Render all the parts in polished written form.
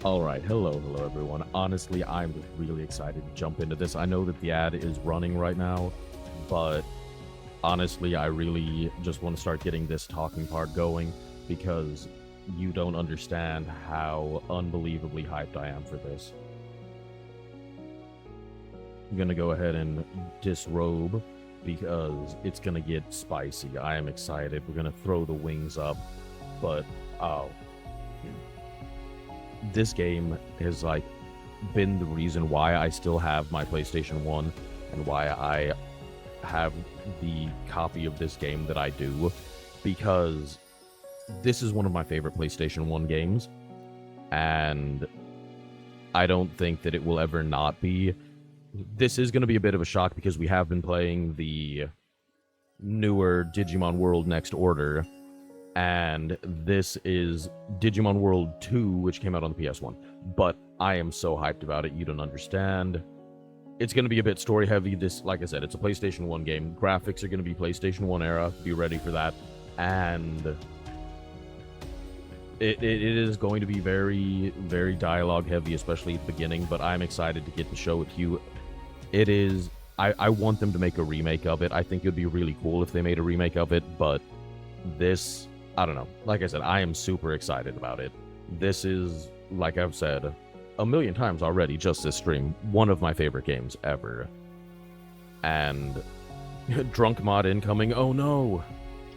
Alright, hello everyone. Honestly, I'm just really excited to jump into this. I know that the ad is running right now, but honestly, I really just want to start getting this talking part going because you don't understand how unbelievably hyped I am for this. I'm gonna go ahead and disrobe because it's gonna get spicy. I am excited. We're gonna throw the wings up, but oh, this game has been the reason why I still have my PlayStation 1 and why I have the copy of this game that I do, because this is one of my favorite PlayStation 1 games, and I don't think that it will ever not be. This is going to be a bit of a shock because we have been playing the newer Digimon World Next Order, and this is Digimon World 2, which came out on the PS1. But I am so hyped about it, you don't understand. It's going to be a bit story heavy. This, like I said, it's a PlayStation 1 game. Graphics are going to be PlayStation 1 era. Be ready for that. And it is going to be very, very dialogue heavy, especially at the beginning, but I'm excited to get to show it to you. It is... I want them to make a remake of it. I think it would be really cool if they made a remake of it, but this... I don't know. Like I said, I am super excited about it. This is, like I've said a million times already, just this stream, one of my favorite games ever. And drunk mod incoming. Oh no.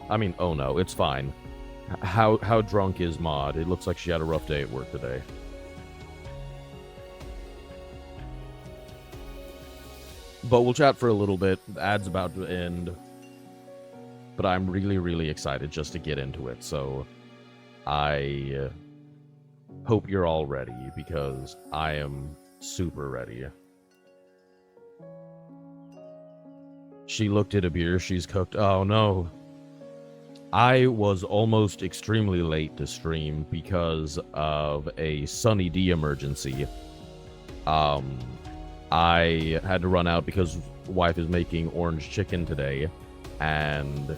I mean, oh no, it's fine. How drunk is mod? It looks like she had a rough day at work today. But we'll chat for a little bit. The ad's about to end. But I'm really, really excited just to get into it. So I hope you're all ready, because I am super ready. She looked at a beer she's cooked. Oh no. I was almost extremely late to stream because of a Sunny D emergency. I had to run out because wife is making orange chicken today, and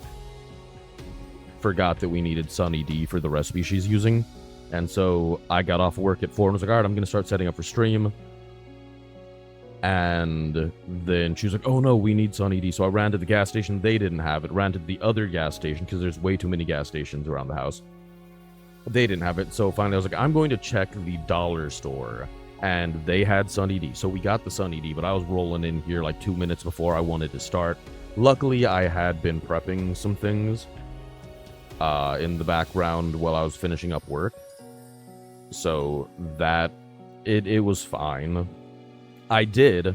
forgot that we needed Sunny D for the recipe she's using. And so I got off work at 4 and was like, alright, I'm going to start setting up for stream. And then she was like, oh no, we need Sunny D. So I ran to the gas station. They didn't have it. Ran to the other gas station because there's way too many gas stations around the house. They didn't have it. So finally I was like, I'm going to check the dollar store. And they had Sunny D. So we got the Sunny D, but I was rolling in here like 2 minutes before I wanted to start. Luckily, I had been prepping some things in the background while I was finishing up work. So that, it was fine. I did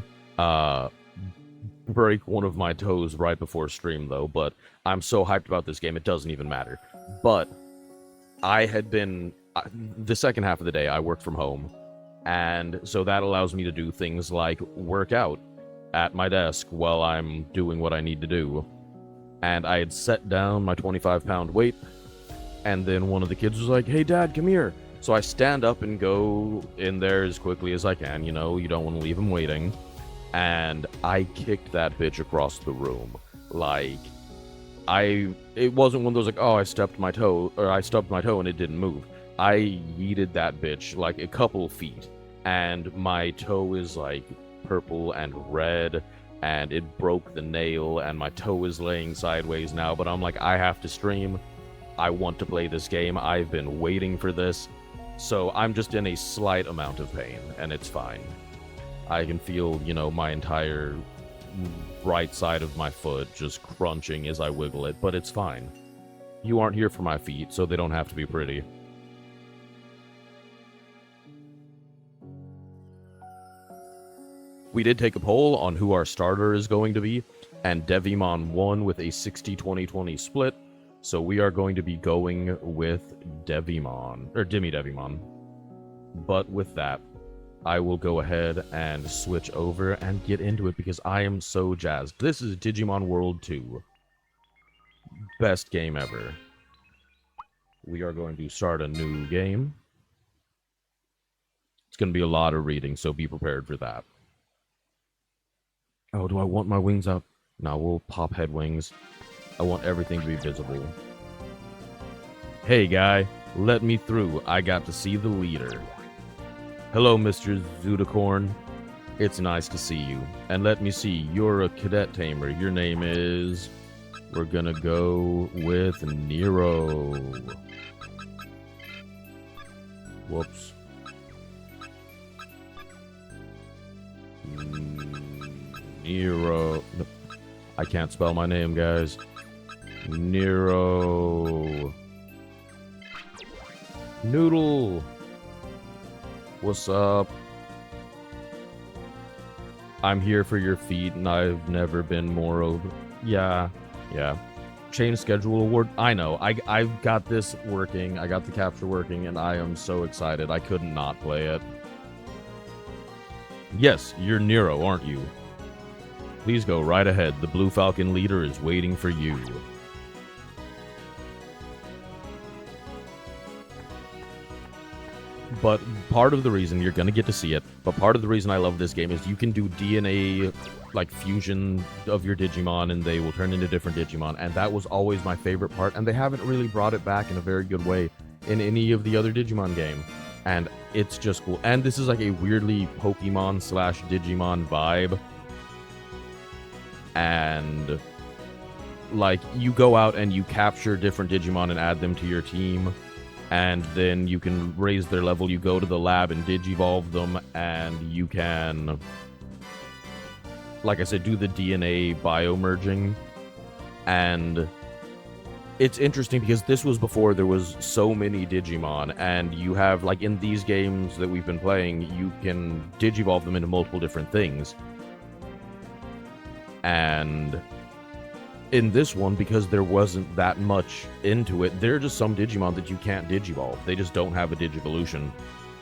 break one of my toes right before stream, though, but I'm so hyped about this game, it doesn't even matter. But I had been... the second half of the day, I worked from home, and so that allows me to do things like work out at my desk while I'm doing what I need to do. And I had set down my 25-pound weight, and then one of the kids was like, hey dad, come here. So I stand up and go in there as quickly as I can, you know, you don't want to leave him waiting. And I kicked that bitch across the room. Like, it wasn't one of those like, oh, I stubbed my toe and it didn't move. I yeeted that bitch like a couple feet, and my toe is like purple and red, and it broke the nail, and my toe is laying sideways now, but I'm like, I have to stream. I want to play this game. I've been waiting for this. So I'm just in a slight amount of pain, and it's fine. I can feel, you know, my entire right side of my foot just crunching as I wiggle it, but it's fine. You aren't here for my feet, so they don't have to be pretty. We did take a poll on who our starter is going to be, and Devimon won with a 60-20-20 split, so we are going to be going with Devimon, or Demi Devimon. But with that, I will go ahead and switch over and get into it because I am so jazzed. This is Digimon World 2. Best game ever. We are going to start a new game. It's going to be a lot of reading, so be prepared for that. Oh, do I want my wings up? No, we'll pop head wings. I want everything to be visible. Hey, guy. Let me through. I got to see the leader. Hello, Mr. Zudicorn. It's nice to see you. And let me see, you're a cadet tamer. Your name is... We're gonna go with Nero. Whoops. Nero. I can't spell my name, guys. Nero. Noodle. What's up? I'm here for your feet, and I've never been more over. Yeah. Change schedule award. I know. I've got this working. I got the capture working, and I am so excited. I could not play it. Yes, you're Nero, aren't you? Please go right ahead. The Blue Falcon leader is waiting for you. But part of the reason, you're going to get to see it, but part of the reason I love this game is you can do DNA, like, fusion of your Digimon, and they will turn into different Digimon, and that was always my favorite part, and they haven't really brought it back in a very good way in any of the other Digimon game, and it's just cool. And this is like a weirdly Pokemon/Digimon vibe, and, like, you go out and you capture different Digimon and add them to your team, and then you can raise their level. You go to the lab and digivolve them, and you can, like I said, do the DNA biomerging. And it's interesting because this was before there was so many Digimon, and you have, like, in these games that we've been playing, you can digivolve them into multiple different things. And in this one, because there wasn't that much into it, there are just some Digimon that you can't digivolve. They just don't have a Digivolution.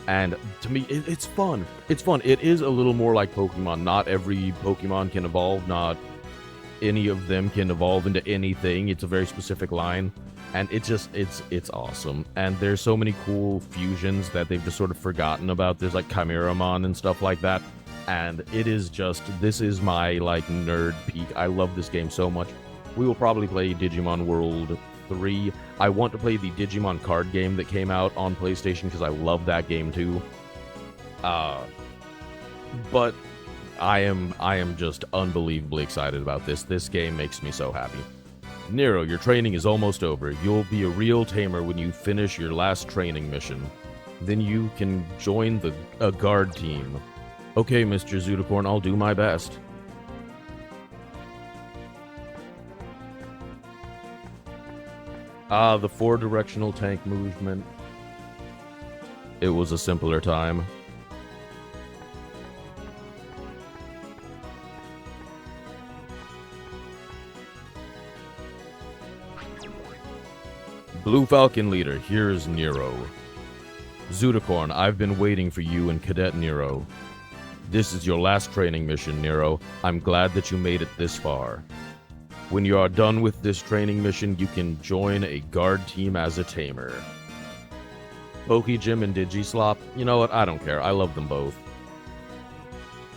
And to me, it's fun. It's fun. It is a little more like Pokemon. Not every Pokemon can evolve. Not any of them can evolve into anything. It's a very specific line. And it's just, it's awesome. And there's so many cool fusions that they've just sort of forgotten about. There's like Chimeramon and stuff like that. And it is just, this is my, like, nerd peak. I love this game so much. We will probably play Digimon World 3. I want to play the Digimon card game that came out on PlayStation because I love that game too. But I am just unbelievably excited about this. This game makes me so happy. Nero, your training is almost over. You'll be a real tamer when you finish your last training mission. Then you can join a guard team. Okay, Mr. Zudicorn, I'll do my best. The four-directional tank movement. It was a simpler time. Blue Falcon leader, here's Nero. Zudicorn, I've been waiting for you and Cadet Nero. This is your last training mission, Nero. I'm glad that you made it this far. When you are done with this training mission, you can join a guard team as a tamer. Pokegym and Digislop, you know what, I don't care, I love them both.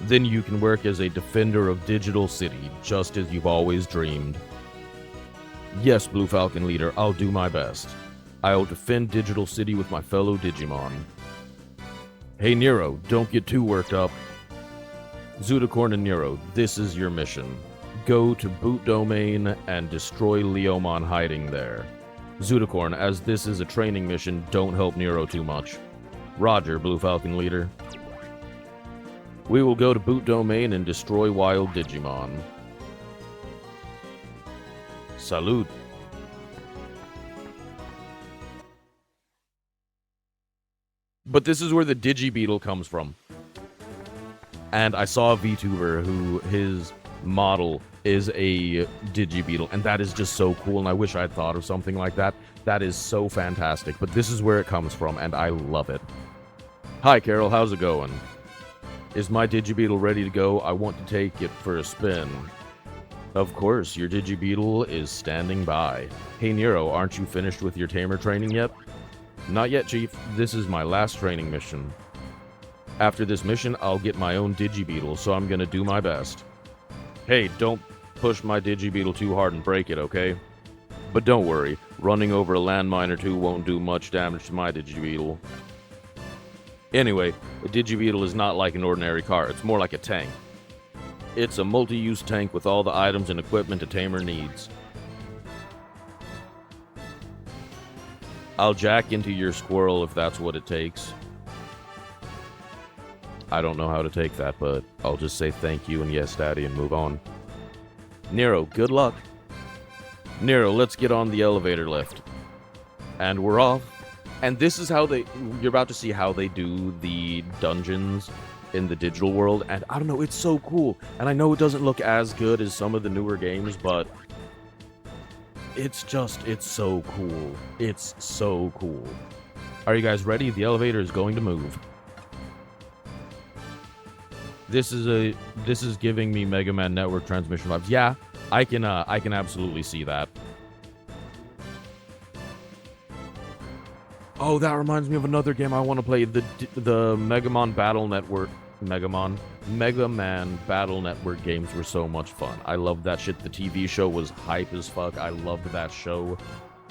Then you can work as a defender of Digital City, just as you've always dreamed. Yes, Blue Falcon leader, I'll do my best. I'll defend Digital City with my fellow Digimon. Hey Nero, don't get too worked up. Zudicorn and Nero, this is your mission. Go to Boot Domain and destroy Leomon hiding there. Zudicorn, as this is a training mission, don't help Nero too much. Roger, Blue Falcon leader. We will go to Boot Domain and destroy wild Digimon. Salute. But this is where the Digibeetle comes from. And I saw a VTuber who his model is a Digibeetle, and that is just so cool, and I wish I had thought of something like that. That is so fantastic, but this is where it comes from, and I love it. Hi, Carol, how's it going? Is my Digibeetle ready to go? I want to take it for a spin. Of course, your Digibeetle is standing by. Hey, Nero, aren't you finished with your tamer training yet? Not yet, Chief. This is my last training mission. After this mission, I'll get my own Digibeetle, so I'm gonna do my best. Hey, don't push my Digibeetle too hard and break it, okay? But don't worry, running over a landmine or two won't do much damage to my Digibeetle. Anyway, a Digibeetle is not like an ordinary car, it's more like a tank. It's a multi-use tank with all the items and equipment a tamer needs. I'll jack into your squirrel if that's what it takes. I don't know how to take that, but I'll just say thank you and yes, Daddy, and move on. Nero, good luck. Nero, let's get on the elevator lift. And we're off. And this is how you're about to see how they do the dungeons in the digital world, and I don't know, it's so cool. And I know it doesn't look as good as some of the newer games, but it's so cool. It's so cool. Are you guys ready? The elevator is going to move. This is giving me Mega Man Network transmission vibes. Yeah, I can absolutely see that. Oh, that reminds me of another game I want to play, the Mega Man Battle Network. Mega Man Battle Network games were so much fun. I loved that shit. The TV show was hype as fuck. I loved that show.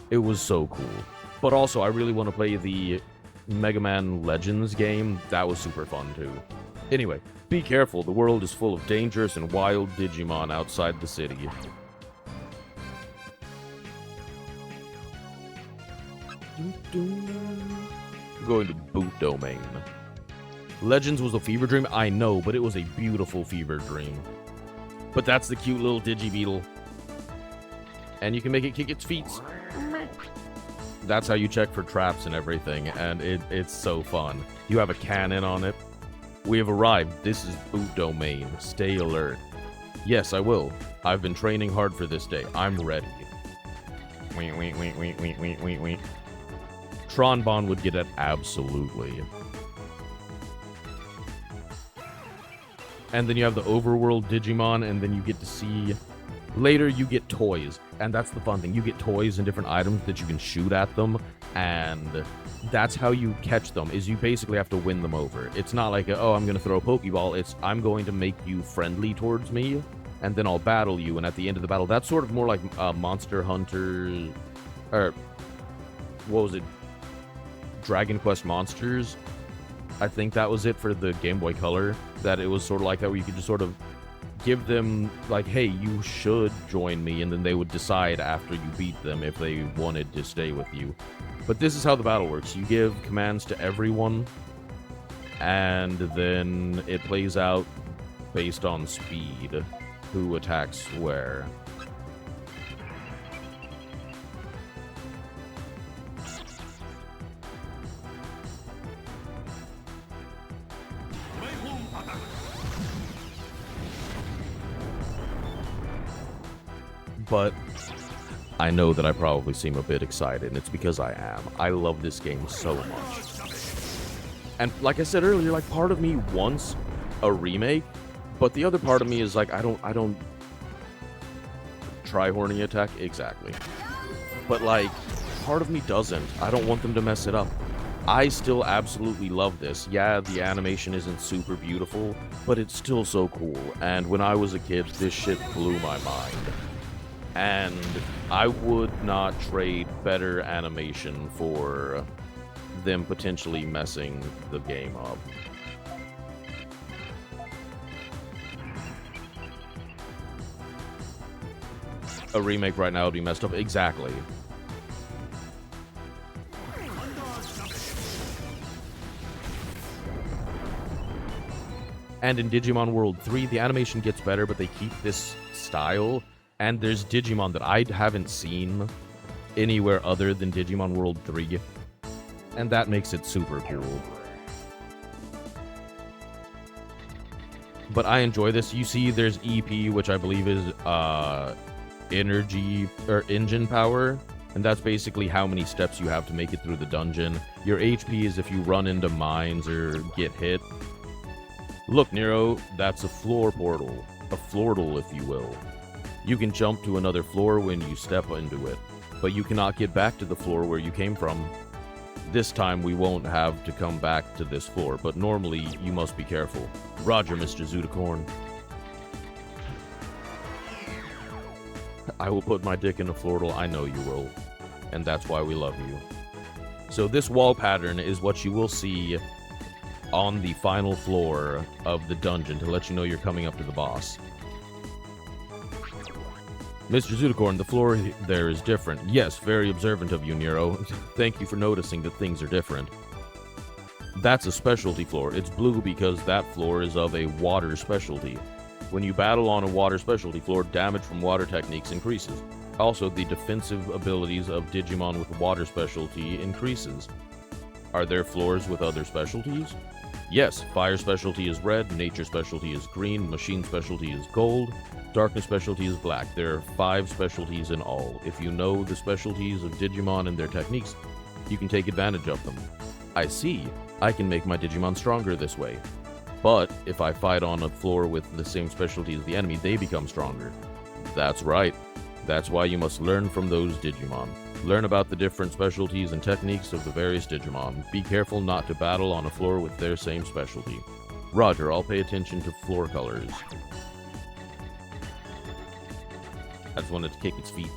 It was so cool. But also, I really want to play the Mega Man Legends game. That was super fun, too. Anyway, be careful. The world is full of dangerous and wild Digimon outside the city. We're going to Boot Domain. Legends was a fever dream, I know, but it was a beautiful fever dream. But that's the cute little Digibeetle. And you can make it kick its feet. That's how you check for traps and everything, and it's so fun. You have a cannon on it. We have arrived. This is Boot Domain. Stay alert. Yes, I will. I've been training hard for this day. I'm ready. Tronbon would get it absolutely. And then you have the overworld Digimon, and then you get to see... Later, you get toys, and that's the fun thing. You get toys and different items that you can shoot at them, and that's how you catch them, is you basically have to win them over. It's not like, oh, I'm going to throw a Pokeball. It's, I'm going to make you friendly towards me, and then I'll battle you, and at the end of the battle, that's sort of more like Monster Hunter... Or, what was it? Dragon Quest Monsters? I think that was it for the Game Boy Color, that it was sort of like that, where you could just sort of give them, like, hey, you should join me, and then they would decide after you beat them if they wanted to stay with you. But this is how the battle works. You give commands to everyone, and then it plays out based on speed, who attacks where. But I know that I probably seem a bit excited, and it's because I am. I love this game so much. And like I said earlier, like, part of me wants a remake, but the other part of me is like, I don't try horny attack, exactly. But like, part of me doesn't. I don't want them to mess it up. I still absolutely love this. Yeah, the animation isn't super beautiful, but it's still so cool. And when I was a kid, this shit blew my mind. And I would not trade better animation for them potentially messing the game up. A remake right now would be messed up. Exactly. And in Digimon World 3, the animation gets better, but they keep this style. And there's Digimon that I haven't seen anywhere other than Digimon World 3. And that makes it super cool. But I enjoy this. You see there's EP, which I believe is energy or engine power. And that's basically how many steps you have to make it through the dungeon. Your HP is if you run into mines or get hit. Look, Nero, that's a floor portal. A floortle, if you will. You can jump to another floor when you step into it, but you cannot get back to the floor where you came from. This time we won't have to come back to this floor, but normally you must be careful. Roger, Mr. Zudacorn. I will put my dick in a floortle, I know you will. And that's why we love you. So this wall pattern is what you will see on the final floor of the dungeon to let you know you're coming up to the boss. Mr. Zudicorn, the floor there is different. Yes, very observant of you, Nero. Thank you for noticing that things are different. That's a specialty floor. It's blue because that floor is of a water specialty. When you battle on a water specialty floor, damage from water techniques increases. Also, the defensive abilities of Digimon with water specialty increases. Are there floors with other specialties? Yes, fire specialty is red, nature specialty is green, machine specialty is gold, darkness specialty is black. There are 5 specialties in all. If you know the specialties of Digimon and their techniques, you can take advantage of them. I see. I can make my Digimon stronger this way. But if I fight on a floor with the same specialty as the enemy, they become stronger. That's right. That's why you must learn from those Digimon. Learn about the different specialties and techniques of the various Digimon. Be careful not to battle on a floor with their same specialty. Roger, I'll pay attention to floor colors. I just wanted to kick its feet.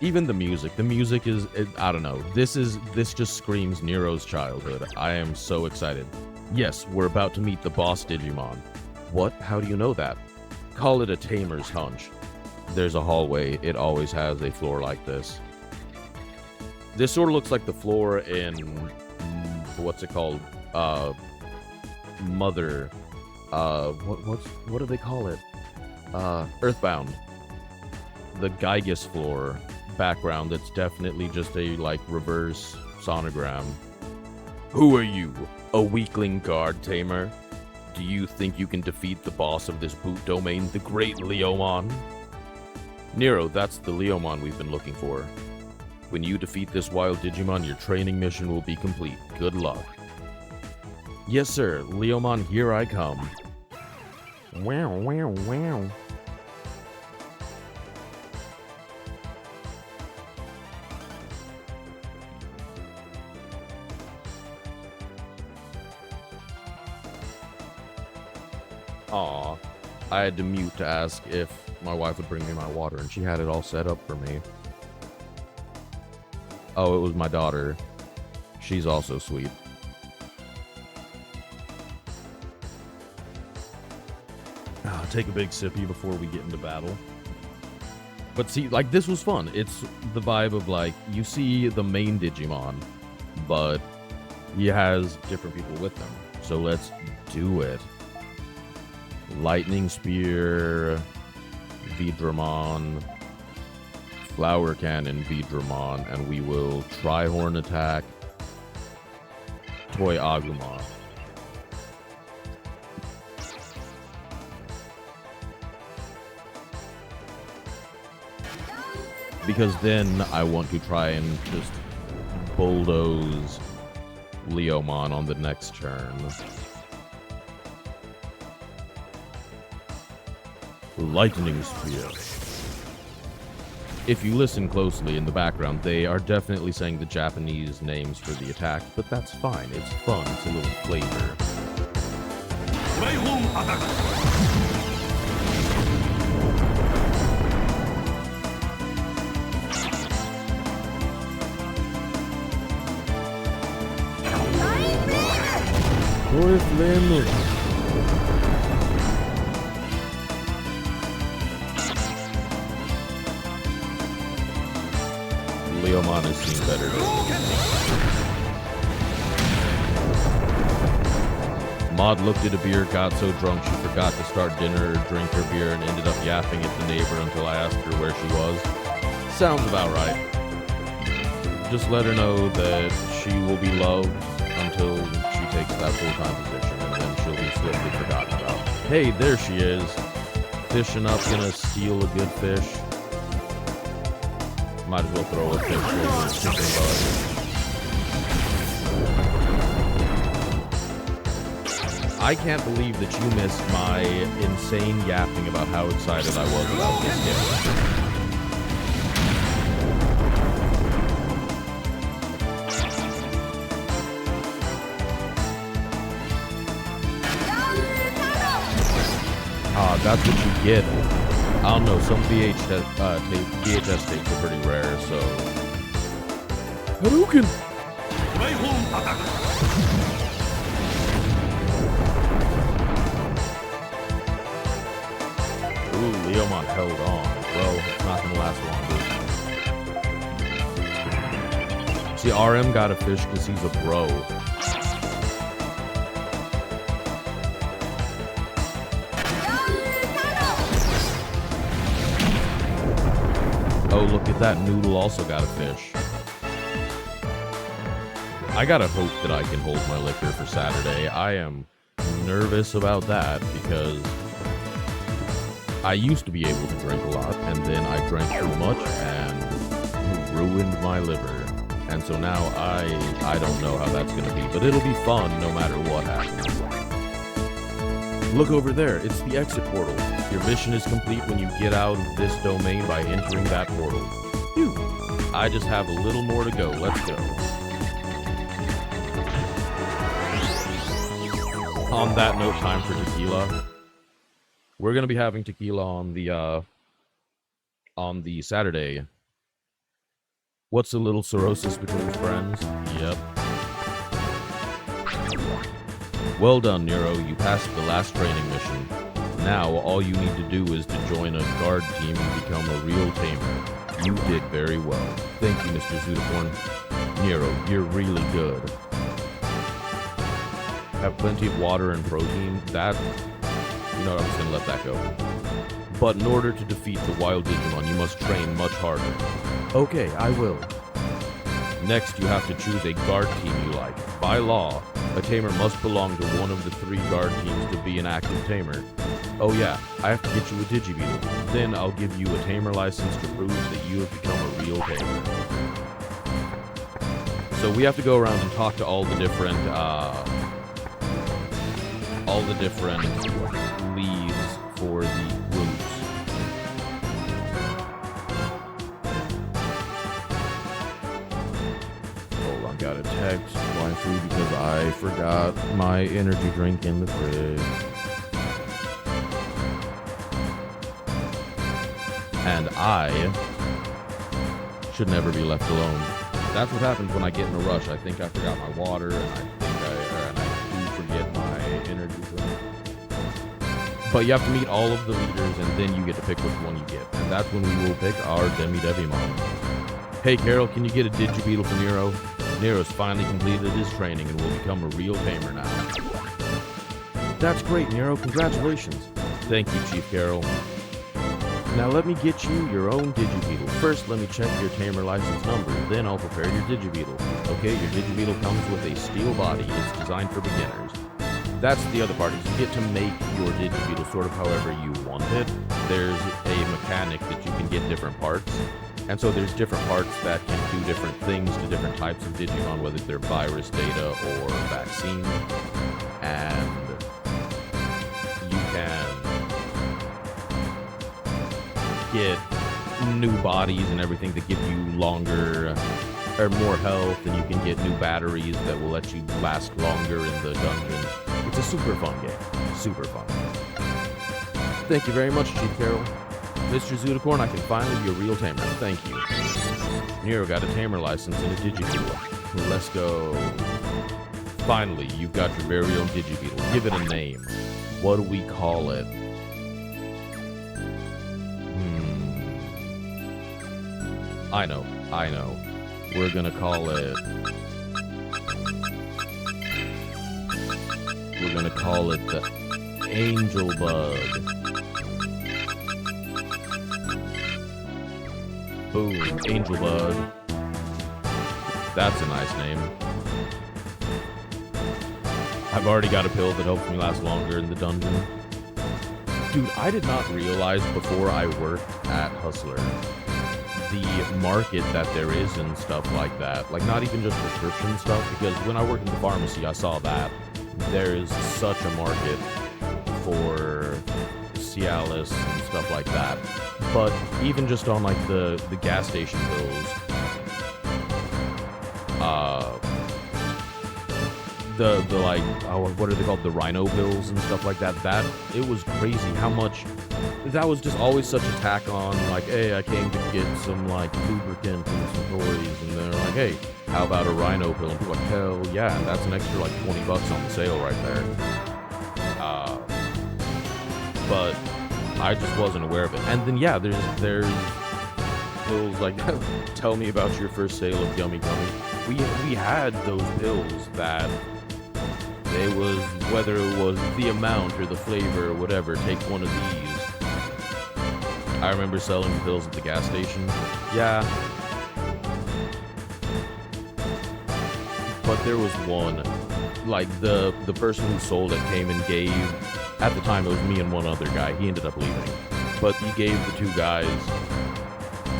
Even the music is, I don't know. This just screams Nero's childhood. I am so excited. Yes, we're about to meet the boss Digimon. What? How do you know that? Call it a tamer's hunch. There's a hallway. It always has a floor like this. This sort of looks like the floor in, what's it called? Mother. What do they call it? Earthbound. The Gygus floor background that's definitely just a, like, reverse sonogram. Who are you? A weakling guard tamer? Do you think you can defeat the boss of this boot domain, the great Leomon? Nero, that's the Leomon we've been looking for. When you defeat this wild Digimon, your training mission will be complete. Good luck. Yes, sir. Leomon, here I come. Wow, wow, wow. Aw, I had to mute to ask if my wife would bring me my water, and she had it all set up for me. Oh, it was my daughter. She's also sweet. Take a big sippy before we get into battle. But see, like, this was fun. It's the vibe of, like, you see the main Digimon, but he has different people with them. So let's do it. Lightning Spear, Vidramon, Flower Cannon, Vidramon, and we will Tri-Horn Attack, Toy Agumon. Because then I want to try and just bulldoze Leomon on the next turn. Lightning Spear. If you listen closely in the background, they are definitely saying the Japanese names for the attack, but that's fine. It's fun. It's a little flavor. Leomon has seen better days. Maud looked at a beer, got so drunk she forgot to start dinner or drink her beer and ended up yapping at the neighbor until I asked her where she was. Sounds about right. Just let her know that she will be loved until she takes that full-time position, and then she'll be swiftly forgotten about. Hey, there she is. Fishing up, gonna steal a good fish. Might as well throw a fish over the chicken bug. I can't believe that you missed my insane yapping about how excited I was about this game. That's what you get. I don't know, some VHS tapes are pretty rare, so... Hadouken! Ooh, Leomon held on. Well, it's not gonna last long. See, RM got a fish because he's a bro. Oh, look at that. Noodle also got a fish. I gotta hope that I can hold my liquor for Saturday. I am nervous about that because I used to be able to drink a lot, and then I drank too much and ruined my liver. And so now I don't know how that's gonna be, but it'll be fun no matter what happens. Look over there, it's the exit portal. Your mission is complete when you get out of this domain by entering that portal. Phew. I just have a little more to go, let's go. On that note, time for tequila. We're gonna be having tequila on the Saturday. What's a little cirrhosis between friends? Yep. Well done, Nero. You passed the last training mission. Now, all you need to do is to join a guard team and become a real tamer. You did very well. Thank you, Mr. Zudicorn. Nero, you're really good. Have plenty of water and protein. That... You know what, I'm just gonna let that go. But in order to defeat the wild Digimon, you must train much harder. Okay, I will. Next, you have to choose a guard team you like. By law, a tamer must belong to one of the 3 guard teams to be an active tamer. Oh yeah, I have to get you a Digibeetle. Then I'll give you a tamer license to prove that you have become a real tamer. So we have to go around and talk to all the different leads for the groups. Hold on, got a text. Waifu because I forgot my energy drink in the fridge. And I should never be left alone. That's what happens when I get in a rush. I think I forgot my water, and I do forget my energy drink. But you have to meet all of the leaders, and then you get to pick which one you get. And that's when we will pick our Demi-Devimon. Hey, Carol, can you get a Digibeetle for Nero? Nero's finally completed his training and will become a real tamer now. That's great, Nero. Congratulations. Thank you, Chief Carol. Now let me get you your own Digibeetle. First, let me check your tamer license number. Then I'll prepare your Digibeetle. Okay, your Digibeetle comes with a steel body. It's designed for beginners. That's the other part, is you get to make your Digibeetle sort of however you want it. There's a mechanic that you can get different parts. And so there's different parts that can do different things to different types of Digimon, whether they're virus data or vaccine. And you can get new bodies and everything that give you longer or more health, and you can get new batteries that will let you last longer in the dungeon. It's a super fun game. Super fun. Thank you very much, Chief Carol. Mr. Zudicorn, I can finally be a real tamer. Thank you. Nero got a tamer license and a Digibeetle. Let's go. Finally, you've got your very own Digibeetle. Give it a name. What do we call it? I know. We're gonna call it... We're gonna call it the Angel Bug. Boom, Angel Bug. That's a nice name. I've already got a pill that helps me last longer in the dungeon. Dude, I did not realize before I worked at Hustler the market that there is and stuff like that. Like, not even just prescription stuff, because when I worked in the pharmacy, I saw that there is such a market for Cialis and stuff like that. But even just on, like, the gas station bills, the like, what are they called? The Rhino bills and stuff like that. It was crazy how much... That was just always such a tack on, like, hey, I came to get some, like, lubricant and some toys, and they're like, hey, how about a rhino pill? And people are like, hell yeah, and that's an extra like $20 on the sale right there. But I just wasn't aware of it. And then yeah, there's pills like tell me about your first sale of Yummy Gummy. We had those pills that it was, whether it was the amount or the flavor or whatever, take one of these. I remember selling pills at the gas station. Yeah. But there was one, like the person who sold it came and gave, at the time it was me and one other guy, he ended up leaving. But he gave the two guys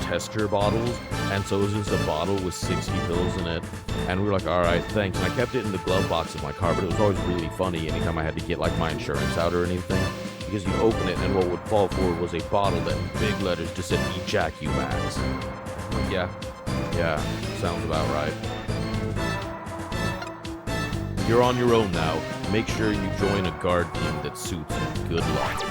tester bottles, and so it was just a bottle with 60 pills in it, and we were like, alright, thanks. And I kept it in the glove box of my car, but it was always really funny anytime I had to get like my insurance out or anything, because you open it and what would fall forward was a bottle that in big letters just said Ejacumax. Like, yeah, sounds about right. You're on your own now. Make sure you join a guard team that suits you. Good luck.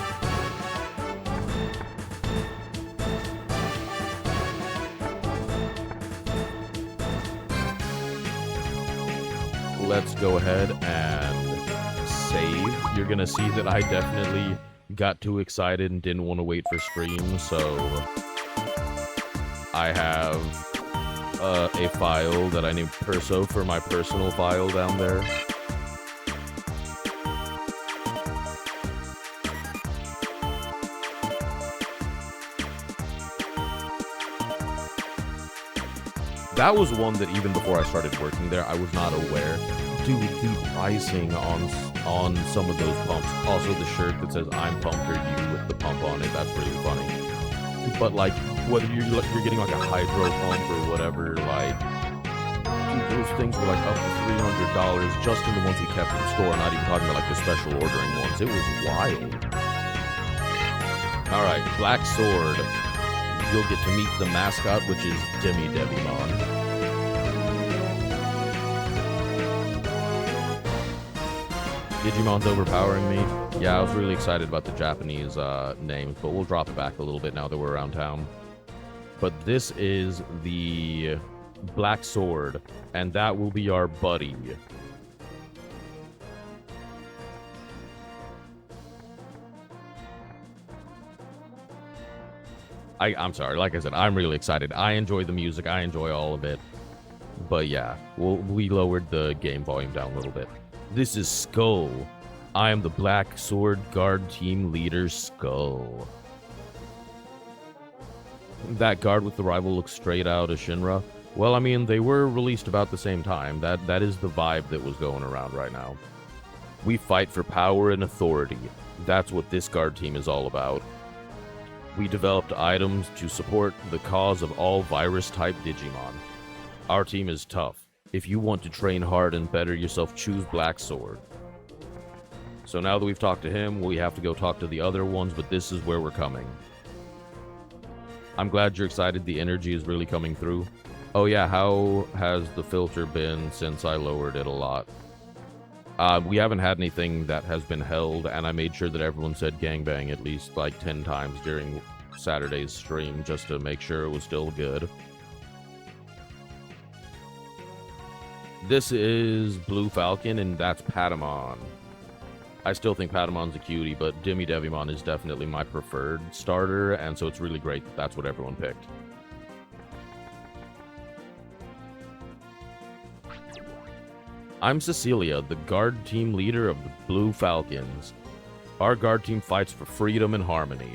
Let's go ahead and save. You're gonna see that I definitely got too excited and didn't want to wait for stream, so I have a file that I named Perso for my personal file down there. That was one that even before I started working there, I was not aware. Dude, the pricing on some of those pumps. Also the shirt that says I'm pumped or you with the pump on it, that's really funny. But like, whether you're getting like a hydro pump or whatever, like, dude, those things were like up to $300 just in the ones we kept in the store, not even talking about like the special ordering ones. It was wild. Alright, Black Sword. You'll get to meet the mascot, which is Digimon. Digimon's overpowering me. Yeah, I was really excited about the Japanese names, but we'll drop it back a little bit now that we're around town. But this is the Black Sword, and that will be our buddy. I'm sorry, like I said, I'm really excited. I enjoy the music, I enjoy all of it. But yeah, we lowered the game volume down a little bit. This is Skull. I am the Black Sword Guard Team Leader, Skull. That guard with the rival looks straight out of Shinra. Well, I mean, they were released about the same time. That is the vibe that was going around right now. We fight for power and authority. That's what this guard team is all about. We developed items to support the cause of all virus-type Digimon. Our team is tough. If you want to train hard and better yourself, choose Black Sword. So now that we've talked to him, we have to go talk to the other ones, but this is where we're coming. I'm glad you're excited. The energy is really coming through. Oh yeah, how has the filter been since I lowered it a lot? We haven't had anything that has been held, and I made sure that everyone said gangbang at least like 10 times during Saturday's stream just to make sure it was still good. This is Blue Falcon, and that's Patamon. I still think Patamon's a cutie, but Digimon is definitely my preferred starter, and so it's really great that that's what everyone picked. I'm Cecilia, the guard team leader of the Blue Falcons. Our guard team fights for freedom and harmony.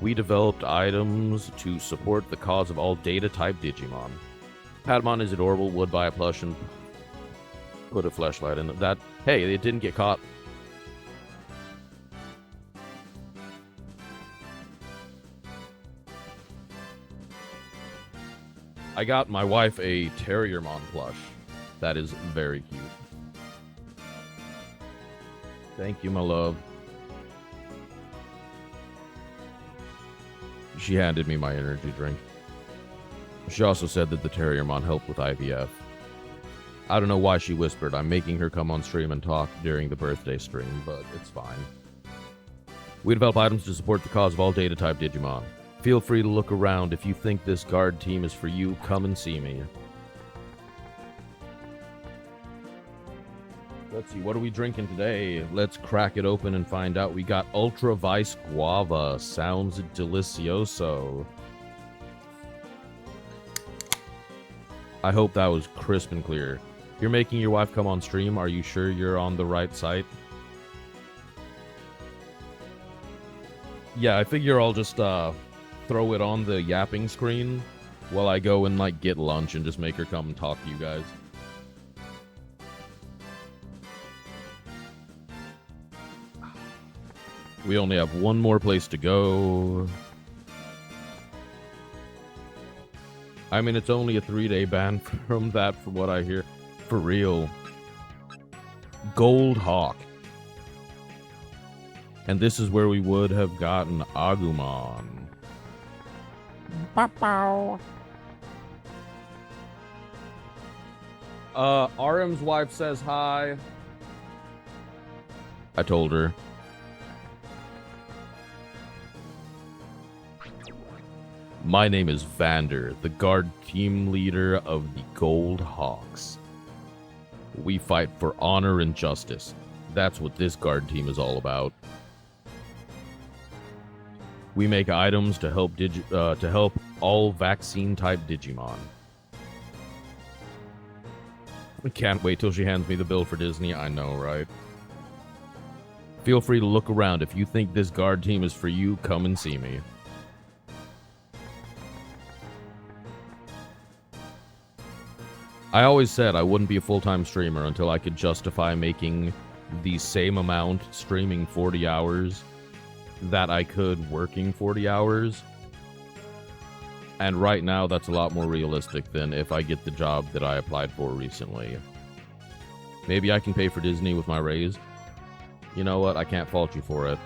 We developed items to support the cause of all data-type Digimon. Patamon is adorable, would buy a plush and put a fleshlight in it. That, hey, it didn't get caught. I got my wife a Terriermon plush. That is very cute. Thank you, my love. She handed me my energy drink. She also said that the Terriermon helped with IVF. I don't know why she whispered. I'm making her come on stream and talk during the birthday stream, but it's fine. We develop items to support the cause of all data-type Digimon. Feel free to look around. If you think this guard team is for you, come and see me. Let's see, what are we drinking today? Let's crack it open and find out. We got Ultra Vice Guava. Sounds delicioso. I hope that was crisp and clear. You're making your wife come on stream. Are you sure you're on the right site? Yeah, I figure I'll just throw it on the yapping screen while I go and like get lunch and just make her come and talk to you guys. We only have one more place to go. I mean, it's only a 3-day ban from that, from what I hear. For real. Gold Hawk. And this is where we would have gotten Agumon. Bow. RM's wife says hi. I told her. My name is Vander, the guard team leader of the Gold Hawks. We fight for honor and justice. That's what this guard team is all about. We make items to help all vaccine-type Digimon. I can't wait till she hands me the bill for Disney. I know, right? Feel free to look around. If you think this guard team is for you, come and see me. I always said I wouldn't be a full-time streamer until I could justify making the same amount streaming 40 hours that I could working 40 hours. And right now, that's a lot more realistic than if I get the job that I applied for recently. Maybe I can pay for Disney with my raise. You know what? I can't fault you for it.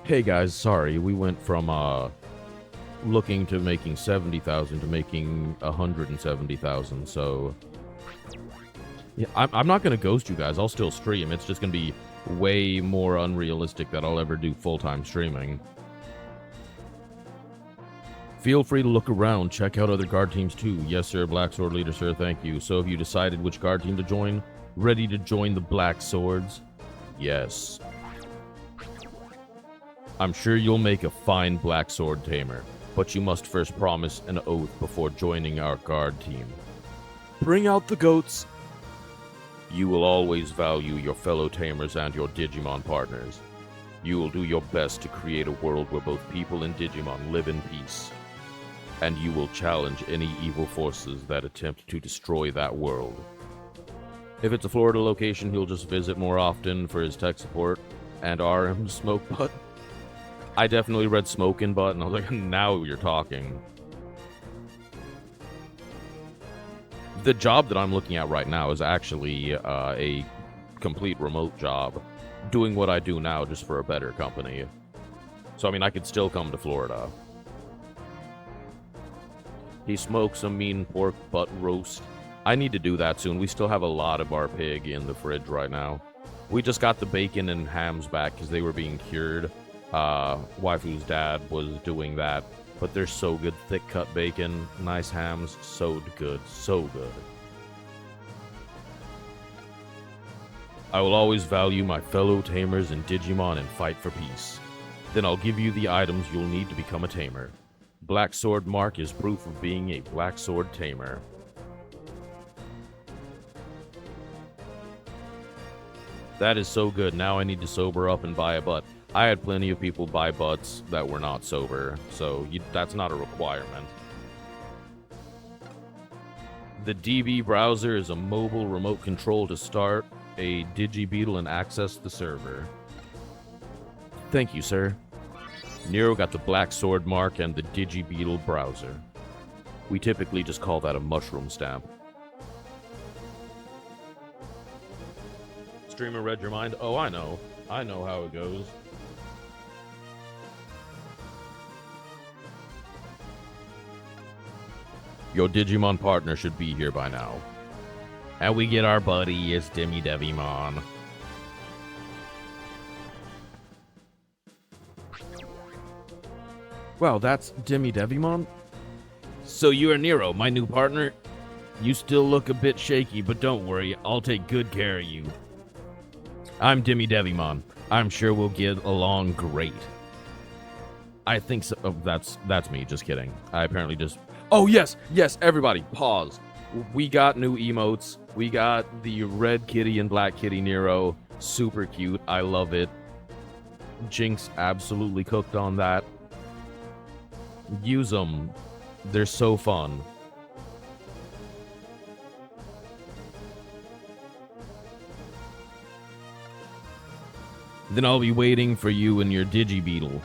Hey guys, sorry, we went from, looking to making 70,000 to making 170,000, so yeah, I'm not gonna ghost you guys. I'll still stream. It's just gonna be way more unrealistic that I'll ever do full-time streaming. Feel free to look around, check out other guard teams too. Yes sir, Black Sword Leader sir, thank you. So have you decided which guard team to join? Ready to join the Black Swords? Yes. I'm sure you'll make a fine Black Sword tamer, but you must first promise an oath before joining our guard team. Bring out the goats! You will always value your fellow tamers and your Digimon partners. You will do your best to create a world where both people and Digimon live in peace. And you will challenge any evil forces that attempt to destroy that world. If it's a Florida location, he'll just visit more often for his tech support and RM Smoke Butt. I definitely read Smokin' Butt, and I was like, now you're talking. The job that I'm looking at right now is actually a complete remote job. Doing what I do now just for a better company. So, I mean, I could still come to Florida. He smokes a mean pork butt roast. I need to do that soon. We still have a lot of our pig in the fridge right now. We just got the bacon and hams back because they were being cured. Waifu's dad was doing that, but they're so good. Thick cut bacon, nice hams, so good, so good. I will always value my fellow tamers and Digimon and fight for peace. Then I'll give you the items you'll need to become a tamer. Black Sword Mark is proof of being a Black Sword tamer. That is so good. Now I need to sober up and buy a butt. I had plenty of people buy butts that were not sober, so that's not a requirement. The DB browser is a mobile remote control to start a DigiBeetle and access the server. Thank you, sir. Nero got the Black Sword Mark and the DigiBeetle browser. We typically just call that a mushroom stamp. Streamer read your mind? Oh, I know. I know how it goes. Your Digimon partner should be here by now. And we get our buddy, it's Demi Devimon. Wow, that's Demi Devimon? So you are Nero, my new partner? You still look a bit shaky, but don't worry, I'll take good care of you. I'm Digimon. I'm sure we'll get along great. I think so. Oh, that's me, just kidding. I apparently just... Oh, yes, everybody, pause. We got new emotes. We got the red kitty and black kitty Nero. Super cute. I love it. Jinx absolutely cooked on that. Use them. They're so fun. Then I'll be waiting for you and your Digibeetle.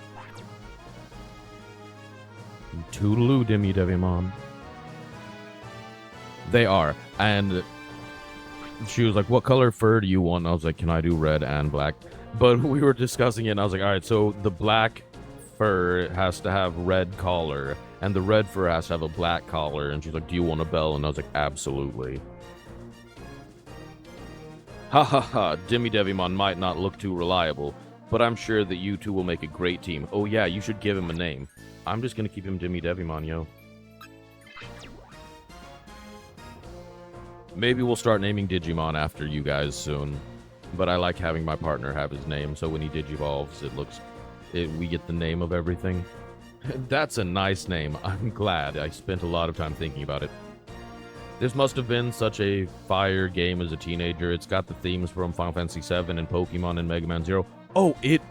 Toodaloo, Digimon. They are. And she was like, what color fur do you want? And I was like, can I do red and black? But we were discussing it, and I was like, all right, so the black fur has to have red collar, and the red fur has to have a black collar. And she's like, do you want a bell? And I was like, absolutely. Ha ha ha, Digimon might not look too reliable, but I'm sure that you two will make a great team. Oh yeah, you should give him a name. I'm just gonna keep him Digimon, yo. Maybe we'll start naming Digimon after you guys soon. But I like having my partner have his name, so when he digivolves, we get the name of everything. That's a nice name. I'm glad. I spent a lot of time thinking about it. This must have been such a fire game as a teenager. It's got the themes from Final Fantasy VII and Pokemon and Mega Man Zero. Oh, it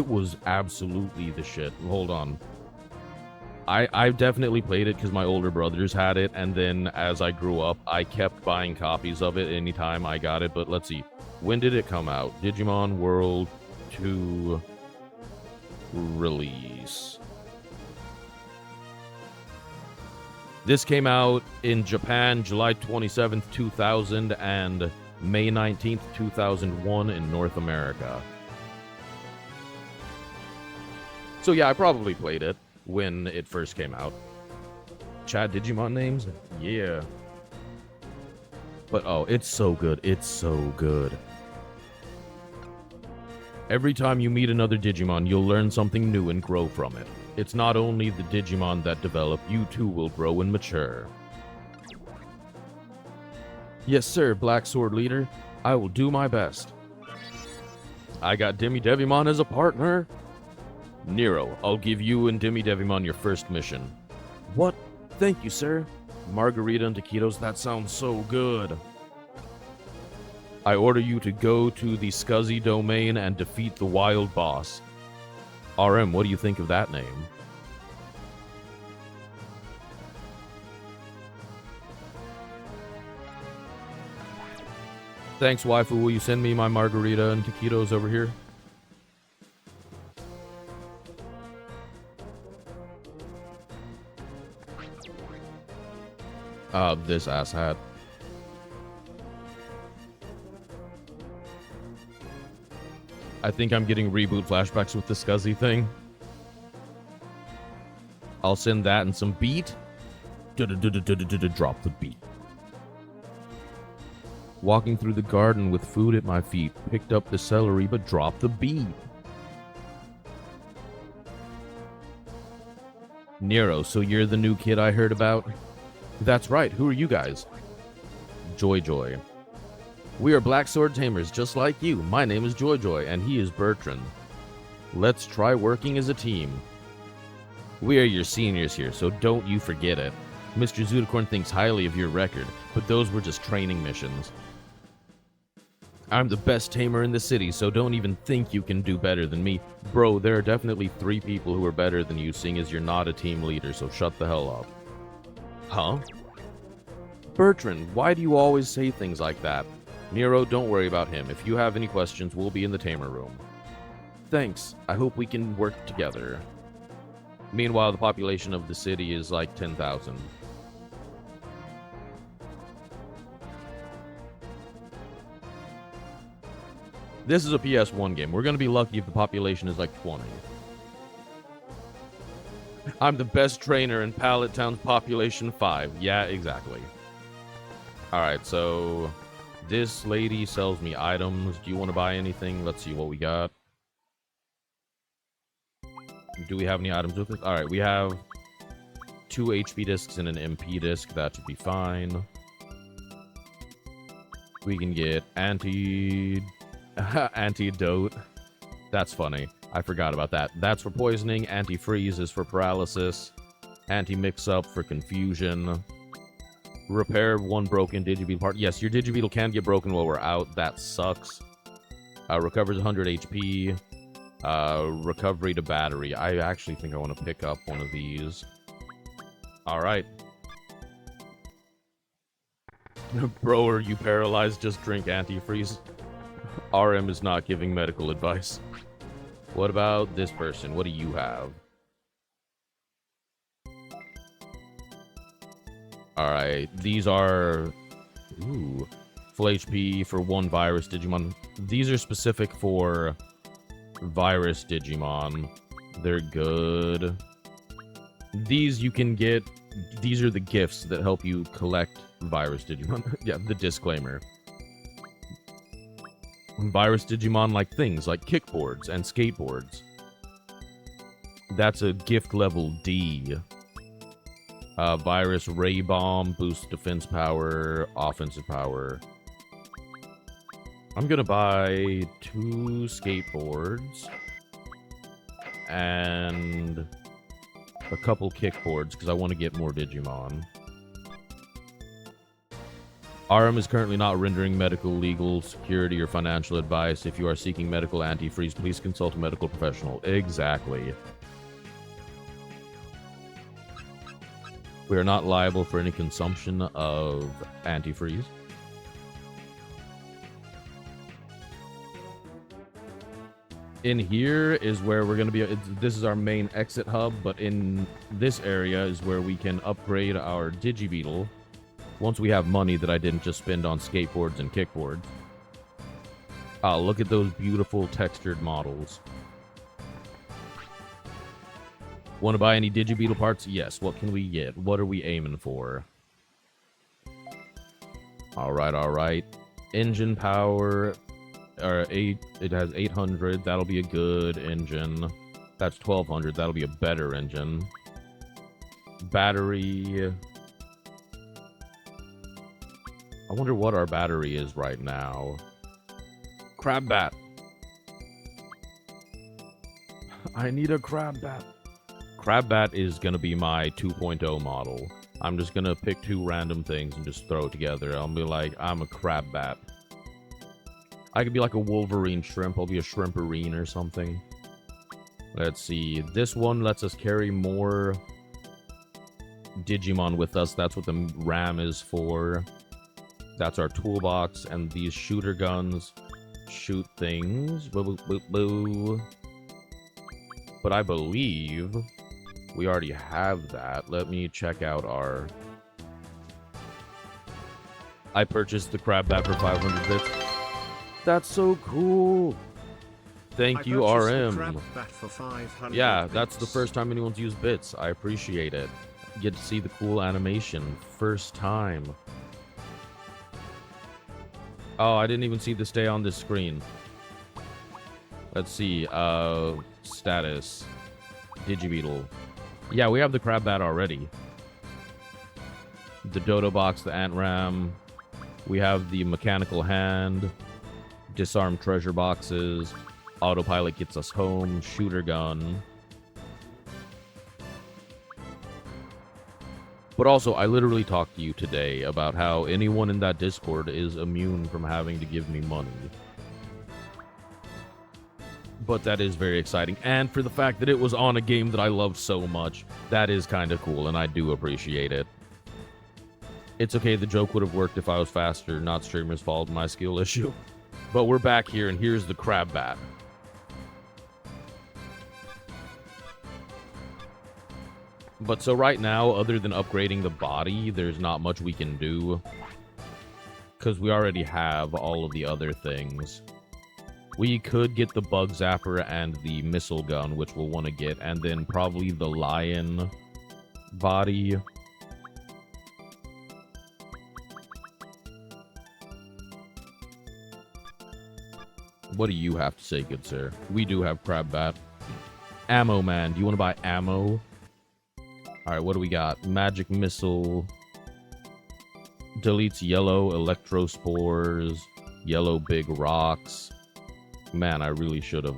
was absolutely the shit. Hold on. I definitely played it because my older brothers had it, and then as I grew up, I kept buying copies of it anytime I got it. But let's see. When did it come out? Digimon World 2 release. This came out in Japan July 27th, 2000 and May 19th, 2001 in North America. So yeah, I probably played it when it first came out. Chat Digimon names? Yeah. But oh, it's so good. It's so good. Every time you meet another Digimon, you'll learn something new and grow from it. It's not only the Digimon that develop, you too will grow and mature. Yes, sir, Black Sword Leader. I will do my best. I got Digimon as a partner. Nero, I'll give you and Digimon your first mission. What? Thank you, sir. Margarita and taquitos, that sounds so good. I order you to go to the Scuzzy domain and defeat the wild boss. RM, what do you think of that name? Thanks, waifu. Will you send me my margarita and taquitos over here? This asshat. I think I'm getting reboot flashbacks with the Scuzzy thing. I'll send that and some beat. Drop the beat. Walking through the garden with food at my feet. Picked up the celery, but dropped the beat. Nero, so you're the new kid I heard about? That's right, who are you guys? Joy. We are Black Sword Tamers, just like you. My name is Joy, and he is Bertrand. Let's try working as a team. We are your seniors here, so don't you forget it. Mr. Zudicorn thinks highly of your record, but those were just training missions. I'm the best tamer in the city, so don't even think you can do better than me. Bro, there are definitely 3 people who are better than you, seeing as you're not a team leader, so shut the hell up. Huh? Bertrand, why do you always say things like that? Nero, don't worry about him. If you have any questions, we'll be in the tamer room. Thanks. I hope we can work together. Meanwhile, the population of the city is like 10,000. This is a PS1 game. We're going to be lucky if the population is like 20. I'm the best trainer in Pallet Town's population 5. Yeah, exactly. Alright, so this lady sells me items. Do you want to buy anything? Let's see what we got. Do we have any items with us? Alright, we have 2 HP discs and an MP disc. That should be fine. We can get antidote. That's funny. I forgot about that. That's for poisoning. Anti-freeze is for paralysis. Anti-mix-up for confusion. Repair 1 broken Digibeetle part. Yes, your Digibeetle can get broken while we're out. That sucks. Recovers 100 HP. Recovery to battery. I actually think I want to pick up one of these. Alright. Bro, are you paralyzed? Just drink antifreeze. RM is not giving medical advice. What about this person? What do you have? Alright, these are... Ooh. Full HP for 1 virus Digimon. These are specific for virus Digimon. They're good. These you can get... These are the gifts that help you collect virus Digimon. Yeah, the disclaimer. Virus Digimon like things like kickboards and skateboards. That's a gift level D. Virus Ray Bomb boosts defense power, offensive power. I'm gonna buy 2 skateboards and a couple kickboards because I want to get more Digimon. RM is currently not rendering medical, legal, security, or financial advice. If you are seeking medical antifreeze, please consult a medical professional. Exactly. We are not liable for any consumption of antifreeze. In here is where we're going to be... This is our main exit hub, but in this area is where we can upgrade our Digibeetle. Once we have money that I didn't just spend on skateboards and kickboards. Look at those beautiful textured models. Want to buy any Digibeetle parts? Yes. What can we get? What are we aiming for? Alright, alright. Engine power... it has 800. That'll be a good engine. That's 1200. That'll be a better engine. Battery... I wonder what our battery is right now. Crab bat. I need a crab bat. Crab bat is going to be my 2.0 model. I'm just going to pick 2 random things and just throw it together. I'll be like, I'm a crab bat. I could be like a Wolverine shrimp. I'll be a shrimperine or something. Let's see. This one lets us carry more Digimon with us. That's what the RAM is for. That's our toolbox, and these shooter guns shoot things. Boo, boo, boo. But I believe we already have that. Let me check out our... I purchased the crab bat for 500 bits. That's so cool. Thank you, RM. Yeah, that's the first time anyone's used bits. I appreciate it. Get to see the cool animation. First time. Oh, I didn't even see this stay on this screen. Let's see. Status. Digibeetle. Yeah, we have the crab bat already. The dodo box, the ant ram. We have the mechanical hand. Disarm treasure boxes. Autopilot gets us home. Shooter gun. But also, I literally talked to you today about how anyone in that Discord is immune from having to give me money. But that is very exciting. And for the fact that it was on a game that I loved so much, that is kind of cool, and I do appreciate it. It's okay, the joke would have worked if I was faster, not streamer's fault, my skill issue. But we're back here, and here's the crab bat. But so right now, other than upgrading the body, there's not much we can do. Because we already have all of the other things. We could get the bug zapper and the missile gun, which we'll want to get. And then probably the lion body. What do you have to say, good sir? We do have crab bat. Ammo man. Do you want to buy ammo? Alright, what do we got? Magic Missile. Deletes yellow electrospores. Yellow big rocks. Man, I really should have,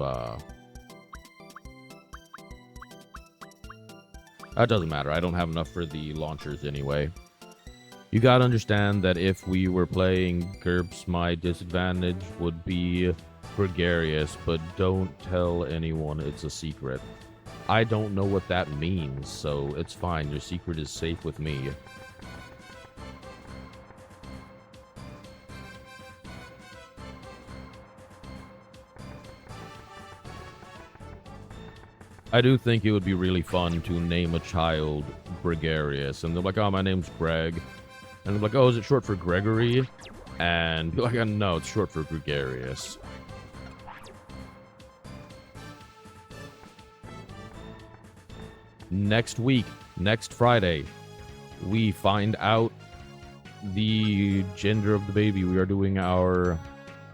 That doesn't matter. I don't have enough for the launchers anyway. You gotta understand that if we were playing GURPS, my disadvantage would be gregarious, but don't tell anyone it's a secret. I don't know what that means, so it's fine. Your secret is safe with me. I do think it would be really fun to name a child Gregarious. And they're like, oh, my name's Greg. And they're like, oh, is it short for Gregory? And you're like, oh, no, it's short for Gregarious. Next week, next Friday, we find out the gender of the baby. We are doing our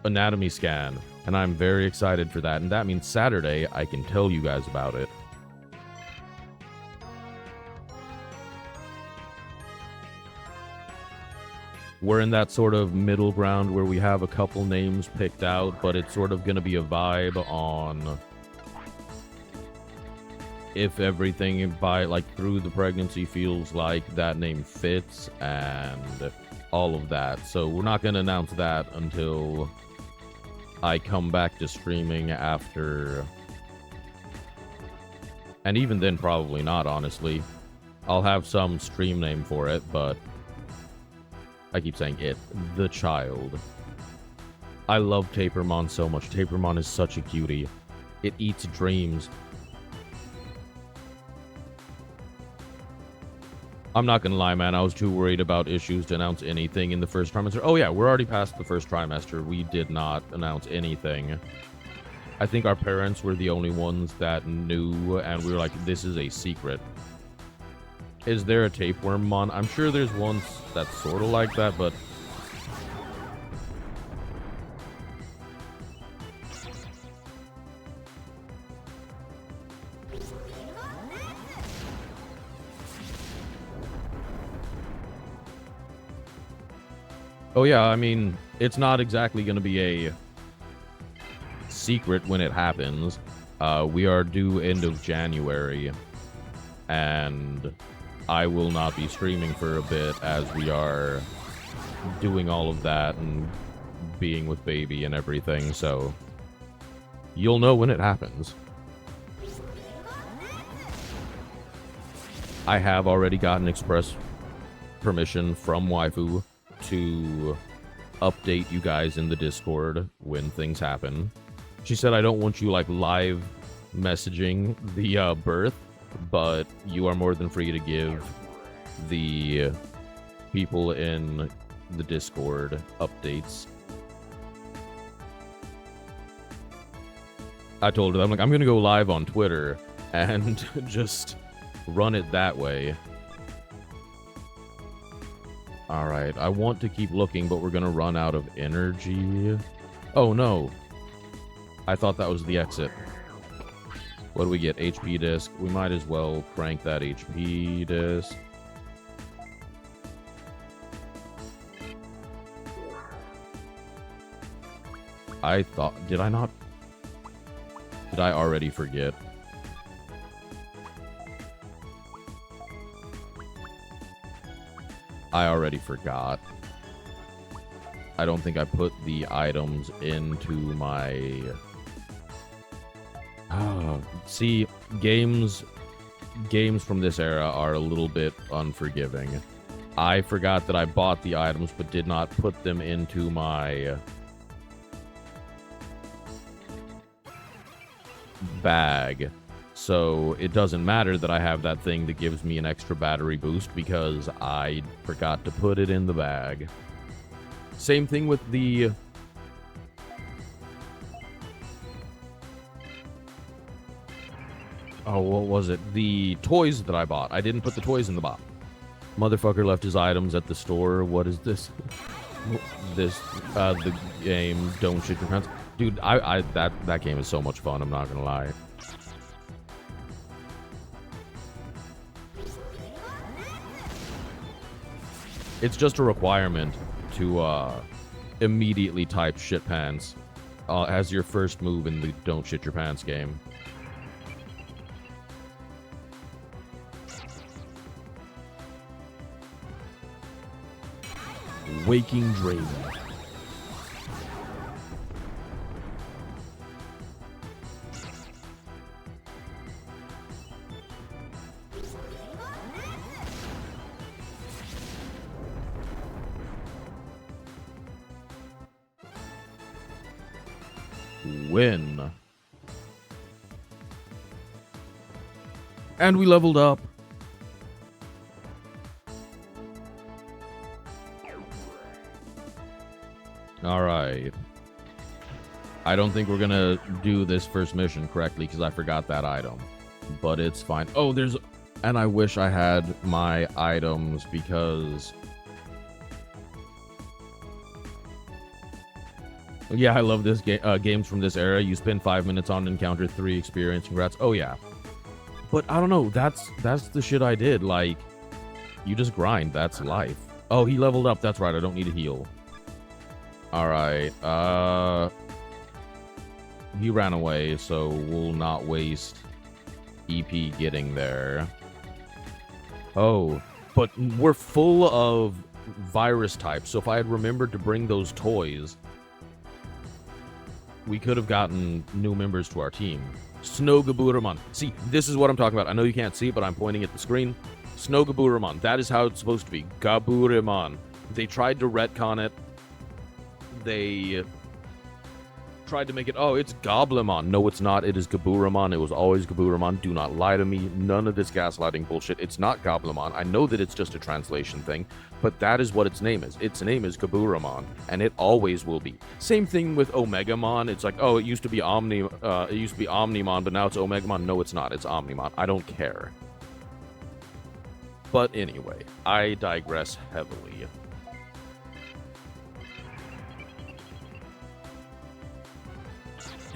anatomy scan. And I'm very excited for that. And that means Saturday, I can tell you guys about it. We're in that sort of middle ground where we have a couple names picked out, but it's sort of going to be a vibe on if everything by like through the pregnancy feels like that name fits and all of that. So we're not going to announce that until I come back to streaming after, and even then probably not, honestly. I'll have some stream name for it, but I keep saying it. The child. I love Tapermon so much. Tapermon is such a cutie. It eats dreams. I'm not gonna lie, man. I was too worried about issues to announce anything in the first trimester. Oh yeah, we're already past the first trimester. We did not announce anything. I think our parents were the only ones that knew, and we were like, this is a secret. Is there a tapeworm mon? I'm sure there's one that's sort of like that, but oh yeah, I mean, it's not exactly going to be a secret when it happens. We are due end of January, and I will not be streaming for a bit as we are doing all of that and being with baby and everything, so you'll know when it happens. I have already gotten express permission from waifu to update you guys in the Discord when things happen. She said I don't want you like live messaging the birth, but you are more than free to give the people in the Discord updates. I told her, I'm like, I'm gonna go live on Twitter and just run it that way. Alright, I want to keep looking, but we're gonna run out of energy. Oh no. I thought that was the exit. What do we get? HP disc. We might as well crank that HP disc. I thought... Did I not... Did I already forget? I already forgot. I don't think I put the items into my... See, games from this era are a little bit unforgiving. I forgot that I bought the items, but did not put them into my bag. So it doesn't matter that I have that thing that gives me an extra battery boost because I forgot to put it in the bag. Same thing with the... Oh, what was it? The toys that I bought. I didn't put the toys in the box. Motherfucker left his items at the store. What is this? The game, Don't Shit Your Pants. Dude, that game is so much fun, I'm not gonna lie. It's just a requirement to immediately type shit pants as your first move in the don't shit your pants game. Waking Dream. Win. And we leveled up. Alright. I don't think we're gonna do this first mission correctly because I forgot that item. But it's fine. Oh, there's... And I wish I had my items because... Yeah, I love this games from this era. You spend 5 minutes on an encounter, 3 experience. Congrats. Oh, yeah. But I don't know. That's the shit I did. Like, you just grind. That's life. Oh, he leveled up. That's right. I don't need to heal. Alright, he ran away, so we'll not waste EP getting there. Oh, but we're full of virus types, so if I had remembered to bring those toys, we could have gotten new members to our team. Snogaburamon. See, this is what I'm talking about. I know you can't see it, but I'm pointing at the screen. Snogaburamon. That is how it's supposed to be. Gaburamon. They tried to retcon it. They tried to make it, oh, it's Goblimon. No, it's not. It is Gaburamon. It was always Gaburamon. Do not lie to me. None of this gaslighting bullshit. It's not Goblimon. I know that it's just a translation thing, but that is what its name is. Its name is Gaburamon, and it always will be. Same thing with Omegamon. It's like, oh, it used to be Omnimon, but now it's Omegamon. No, it's not. It's Omnimon. I don't care. But anyway, I digress heavily.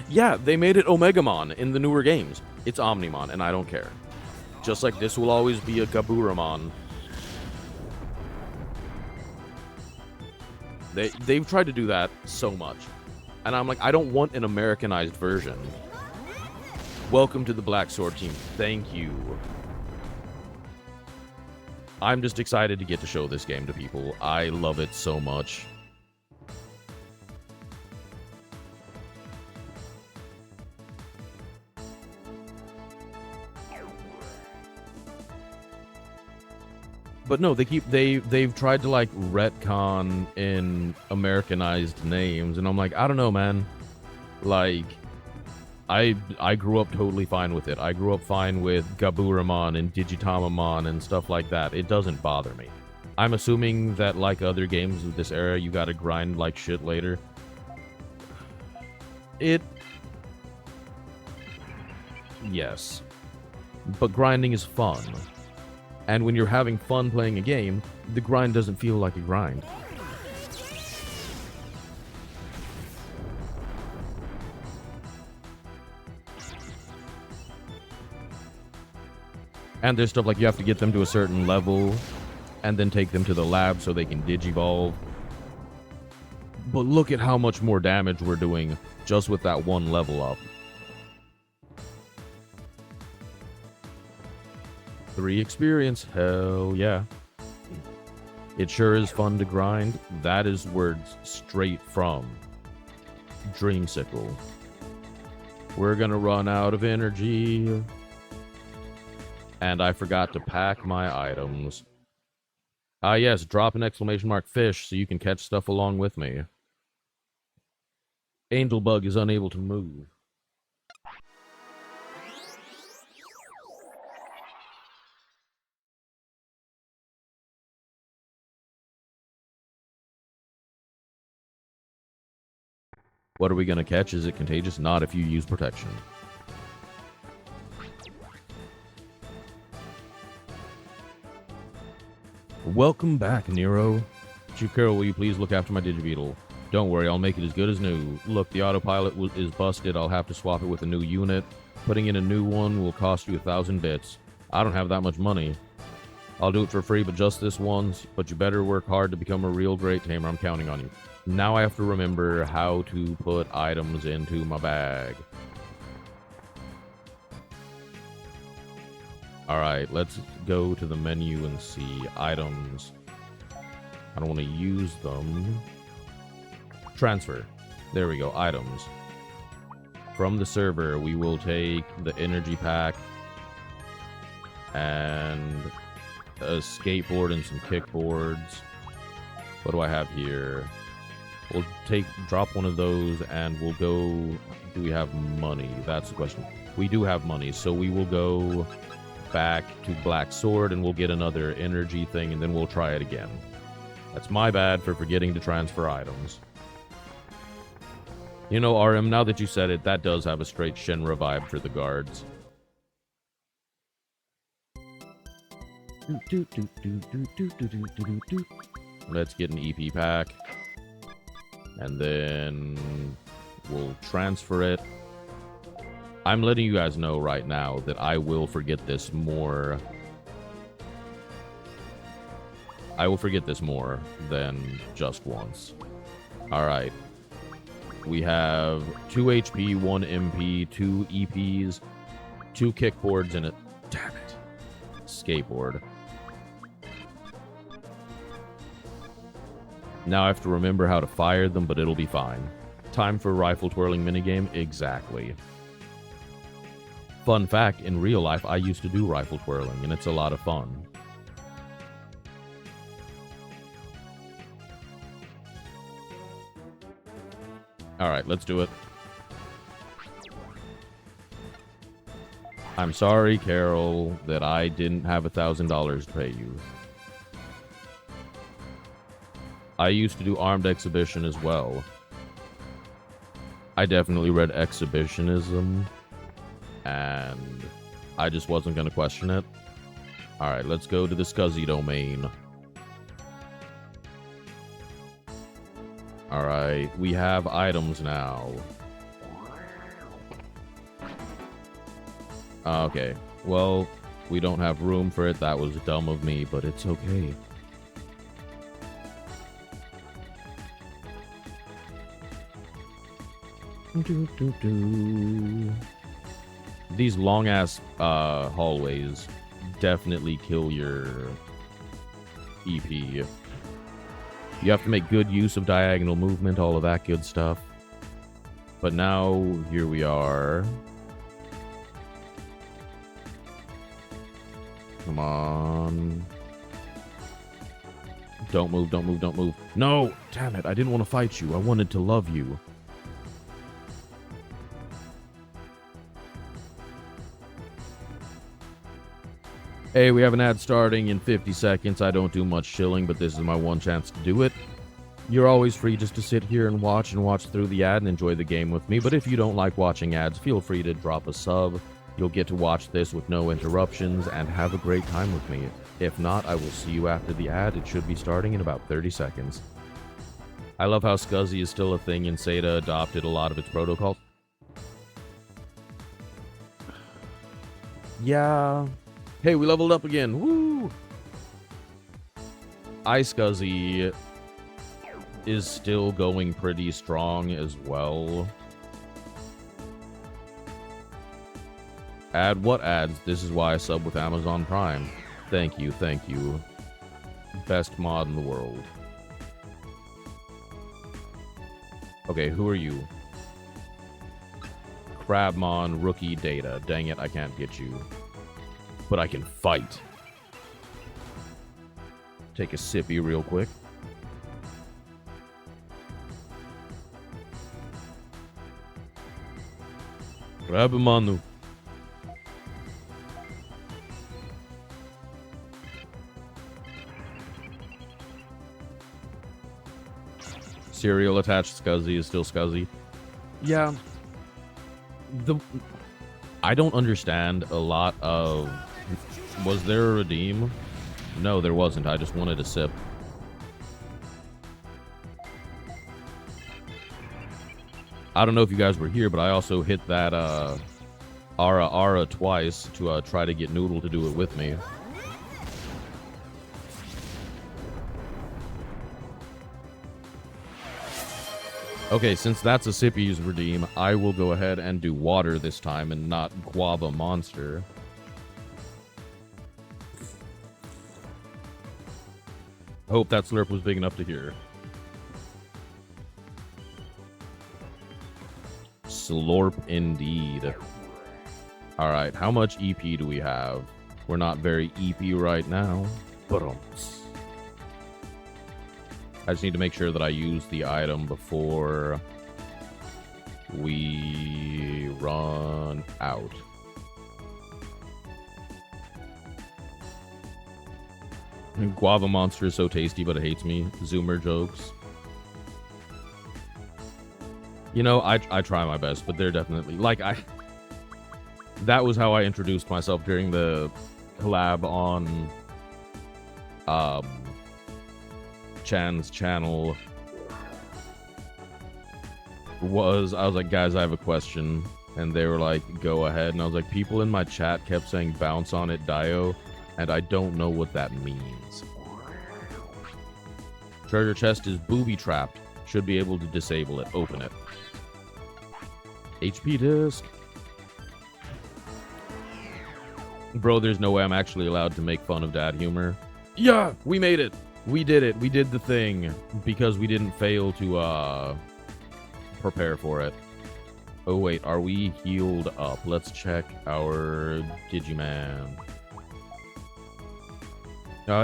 Yeah, they made it Omegamon in the newer games. It's Omnimon, and I don't care. Just like this will always be a Gaburamon. They've tried to do that so much. And I'm like, I don't want an Americanized version. Welcome to the Black Sword team. Thank you. I'm just excited to get to show this game to people. I love it so much. But no, they've tried to like retcon in Americanized names, and I'm like, I don't know, man. Like, I grew up totally fine with it. I grew up fine with Gaburamon and Digitamamon and stuff like that. It doesn't bother me. I'm assuming that like other games of this era, you gotta grind like shit later. Yes. But grinding is fun. And when you're having fun playing a game, the grind doesn't feel like a grind. And there's stuff like you have to get them to a certain level, and then take them to the lab so they can digivolve. But look at how much more damage we're doing just with that one level up. 3 experience, hell yeah. It sure is fun to grind. That is words straight from Dreamsicle. We're gonna run out of energy. And I forgot to pack my items. Ah yes, drop an exclamation mark fish so you can catch stuff along with me. Angelbug is unable to move. What are we gonna catch? Is it contagious? Not if you use protection. Welcome back, Nero. Chief Carol, will you please look after my Digibeetle? Don't worry, I'll make it as good as new. Look, the autopilot is busted. I'll have to swap it with a new unit. Putting in a new one will cost you 1,000 bits. I don't have that much money. I'll do it for free, but just this once. But you better work hard to become a real great tamer. I'm counting on you. Now I have to remember how to put items into my bag. Alright, let's go to the menu and see items. I don't want to use them. Transfer. There we go, items. From the server, we will take the energy pack and a skateboard and some kickboards. What do I have here? We'll drop one of those and we'll go... Do we have money? That's the question. We do have money, so we will go back to Black Sword and we'll get another energy thing and then we'll try it again. That's my bad for forgetting to transfer items. You know, RM, now that you said it, that does have a straight Shenra vibe for the guards. Let's get an EP pack. And then we'll transfer it. I'm letting you guys know right now that I will forget this more. I will forget this more than just once. Alright. We have 2 HP, 1 MP, 2 EPs, 2 kickboards, and a... Damn it. Skateboard. Now I have to remember how to fire them, but it'll be fine. Time for rifle twirling minigame? Exactly. Fun fact, in real life, I used to do rifle twirling, and it's a lot of fun. Alright, let's do it. I'm sorry, Carol, that I didn't have $1,000 to pay you. I used to do armed exhibition as well. I definitely read exhibitionism, and I just wasn't going to question it. Alright, let's go to the Scuzzy domain. Alright, we have items now. Okay, well, we don't have room for it. That was dumb of me, but it's okay. These long-ass hallways definitely kill your EP. You have to make good use of diagonal movement, all of that good stuff. But now, here we are. Come on. Don't move, don't move, don't move. No! Damn it, I didn't want to fight you. I wanted to love you. Hey, we have an ad starting in 50 seconds. I don't do much chilling, but this is my one chance to do it. You're always free just to sit here and watch through the ad and enjoy the game with me. But if you don't like watching ads, feel free to drop a sub. You'll get to watch this with no interruptions and have a great time with me. If not, I will see you after the ad. It should be starting in about 30 seconds. I love how Scuzzy is still a thing and SATA adopted a lot of its protocols. Yeah... Hey, we leveled up again. Woo! iScuzzy is still going pretty strong as well. Ad what ads? This is why I sub with Amazon Prime. Thank you, thank you. Best mod in the world. Okay, who are you? Crabmon Rookie Data. Dang it, I can't get you. But I can fight. Take a sippy real quick. Crabmon. Serial attached Scuzzy is still Scuzzy. Yeah. I don't understand a lot of... Was there a redeem? No, there wasn't. I just wanted a sip. I don't know if you guys were here, but I also hit that Ara twice to try to get Noodle to do it with me. Okay, since that's a Sippy's redeem, I will go ahead and do water this time and not Guava Monster. Hope that slurp was big enough to hear. Slurp indeed. Alright, how much EP do we have? We're not very EP right now. But I just need to make sure that I use the item before we run out. Guava Monster is so tasty, but it hates me. Zoomer jokes. You know, I try my best, but they're definitely... Like, that was how I introduced myself during the collab on... Chan's channel. I was like, guys, I have a question. And they were like, go ahead. And I was like, people in my chat kept saying bounce on it, Dio. And I don't know what that means. Treasure chest is booby-trapped. Should be able to disable it. Open it. HP disc. Bro, there's no way I'm actually allowed to make fun of dad humor. Yeah, we made it. We did it. We did the thing. Because we didn't fail to, prepare for it. Oh, wait. Are we healed up? Let's check our Digimon.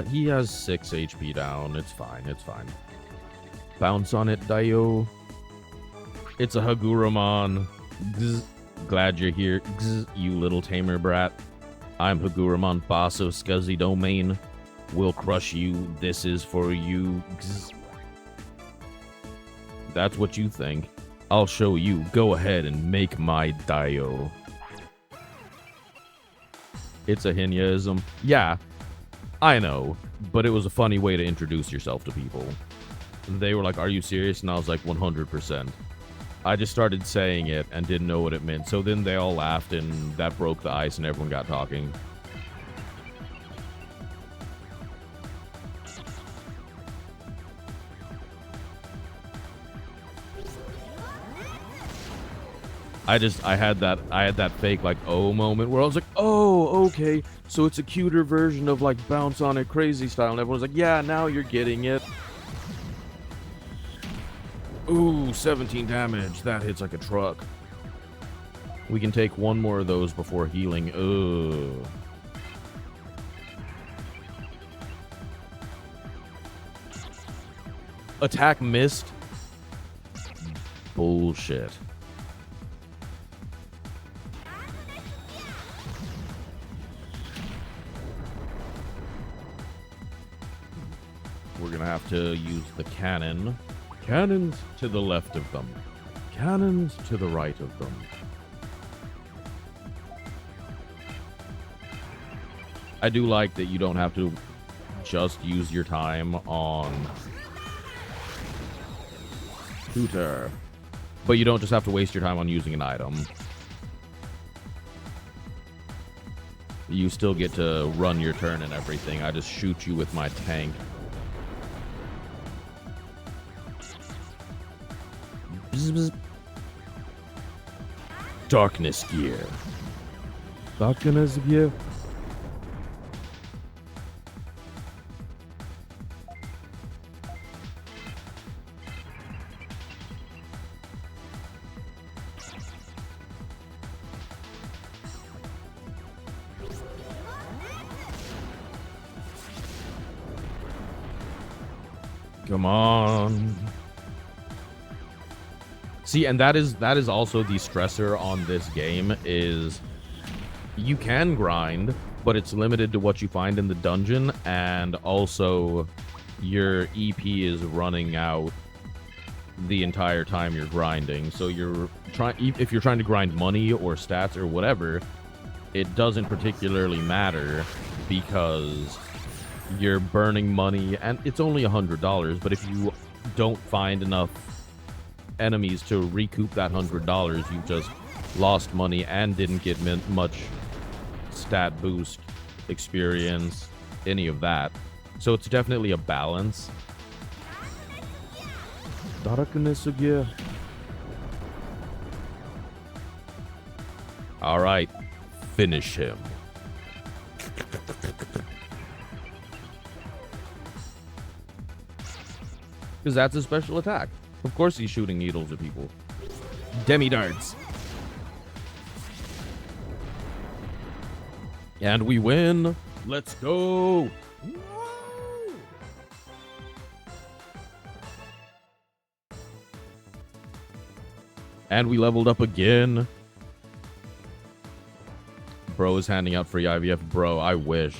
He has 6 HP down. It's fine. It's fine. Bounce on it, Dio. It's a Haguramon. Gz. Glad you're here, Gz, you little tamer brat. I'm Haguramon, boss of Scuzzy Domain. We'll crush you. This is for you. Gz. That's what you think. I'll show you. Go ahead and make my Dio. It's a Hinyaism. Yeah. I know, but it was a funny way to introduce yourself to people. They were like, are you serious? And I was like, 100%. I just started saying it and didn't know what it meant. So then they all laughed and that broke the ice and everyone got talking. I had that fake like oh moment where I was like, oh, okay, so it's a cuter version of like bounce on it crazy style, and everyone's like, yeah, now you're getting it. Ooh, 17 damage. That hits like a truck. We can take one more of those before healing. Ugh. Attack missed. Bullshit. We're gonna have to use the cannon. Cannons to the left of them. Cannons to the right of them. I do like that you don't have to just use your time on Tutor. But you don't just have to waste your time on using an item. You still get to run your turn and everything. I just shoot you with my tank. Bzz, bzz. Darkness gear. Darkness gear. Come on. See, and that is also the stressor on this game is you can grind, but it's limited to what you find in the dungeon, and also your EP is running out the entire time you're grinding. So if you're trying to grind money or stats or whatever, it doesn't particularly matter because you're burning money, and it's only $100, but if you don't find enough enemies to recoup that $100, you just lost money and didn't get much stat boost, experience, any of that. So it's definitely a balance. Darkness again. Alright, finish him. Because that's his special attack. Of course he's shooting needles at people. Demi-darts. And we win. Let's go. And we leveled up again. Bro is handing out free IVF. Bro, I wish.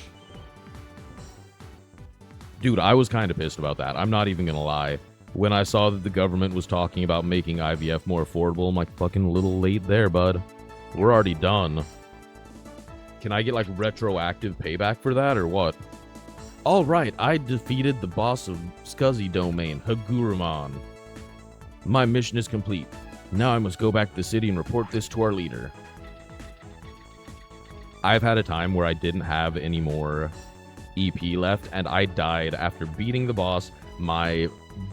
Dude, I was kind of pissed about that. I'm not even gonna lie. When I saw that the government was talking about making IVF more affordable, I'm like, fucking a little late there, bud. We're already done. Can I get, like, retroactive payback for that, or what? Alright, I defeated the boss of Scuzzy Domain, Hagurumon. My mission is complete. Now I must go back to the city and report this to our leader. I've had a time where I didn't have any more EP left, and I died after beating the boss. My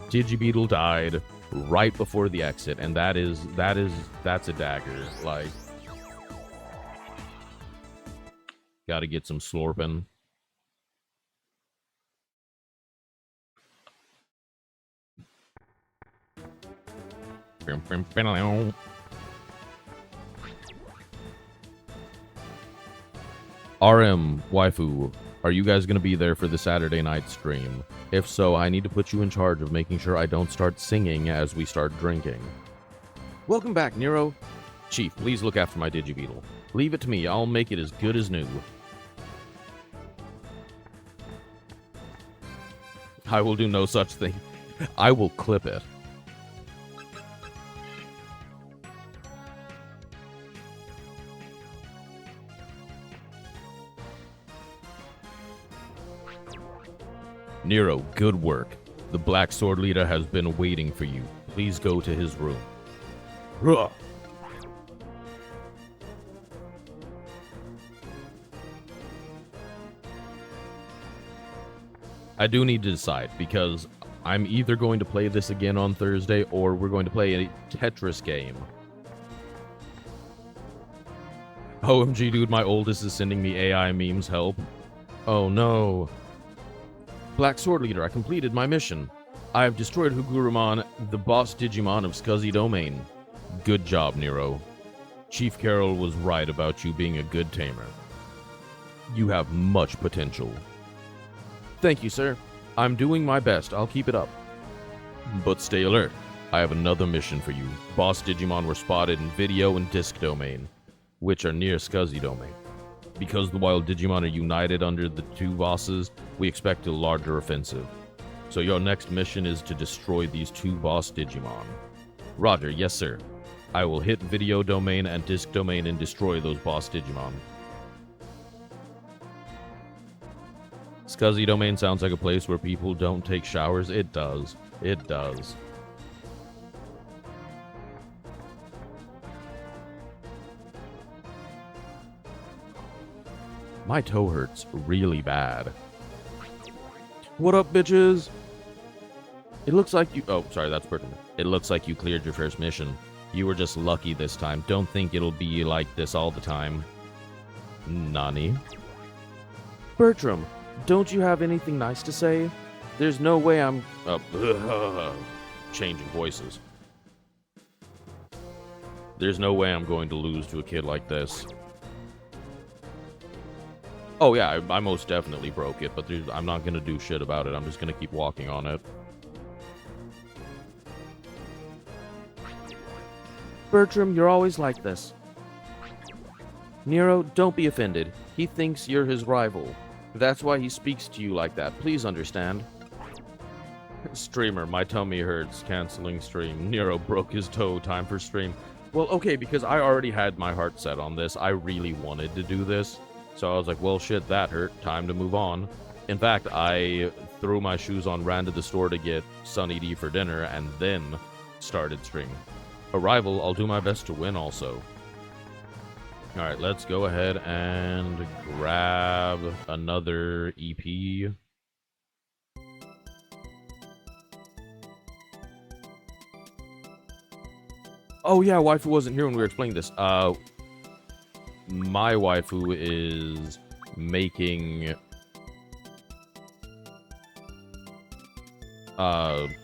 Digibeetle died right before the exit, and that's a dagger. Like, gotta get some slurping. RM, waifu, are you guys gonna be there for the Saturday night stream? If so, I need to put you in charge of making sure I don't start singing as we start drinking. Welcome back, Nero. Chief, please look after my Digibeetle. Leave it to me, I'll make it as good as new. I will do no such thing. I will clip it. Nero, good work. The Black Sword Leader has been waiting for you. Please go to his room. Ruh. I do need to decide, because I'm either going to play this again on Thursday, or we're going to play a Tetris game. OMG, dude, my oldest is sending me AI memes, help. Oh no. Black Sword Leader, I completed my mission. I have destroyed Hagurumon, the boss Digimon of Scuzzy Domain. Good job, Nero. Chief Carroll was right about you being a good tamer. You have much potential. Thank you, sir. I'm doing my best. I'll keep it up. But stay alert. I have another mission for you. Boss Digimon were spotted in Video and Disc Domain, which are near Scuzzy Domain. Because the wild Digimon are united under the two bosses, we expect a larger offensive. So your next mission is to destroy these two boss Digimon. Roger, yes sir. I will hit Video Domain and Disc Domain and destroy those boss Digimon. Scuzzy Domain sounds like a place where people don't take showers. It does. It does. My toe hurts really bad. What up, bitches? It looks like you... Oh, sorry, that's pertinent. It looks like you cleared your first mission. You were just lucky this time. Don't think it'll be like this all the time. Nani? Bertram, don't you have anything nice to say? There's no way I'm... changing voices. There's no way I'm going to lose to a kid like this. Oh yeah, I most definitely broke it, but I'm not going to do shit about it. I'm just going to keep walking on it. Bertram, you're always like this. Nero, don't be offended. He thinks you're his rival. That's why he speaks to you like that. Please understand. Streamer, my tummy hurts. Canceling stream. Nero broke his toe. Time for stream. Well, okay, because I already had my heart set on this. I really wanted to do this. So I was like, well, shit, that hurt. Time to move on. In fact, I threw my shoes on, ran to the store to get Sunny D for dinner, and then started streaming. Arrival, I'll do my best to win also. Alright, let's go ahead and grab another EP. Oh yeah, waifu wasn't here when we were explaining this. my waifu is making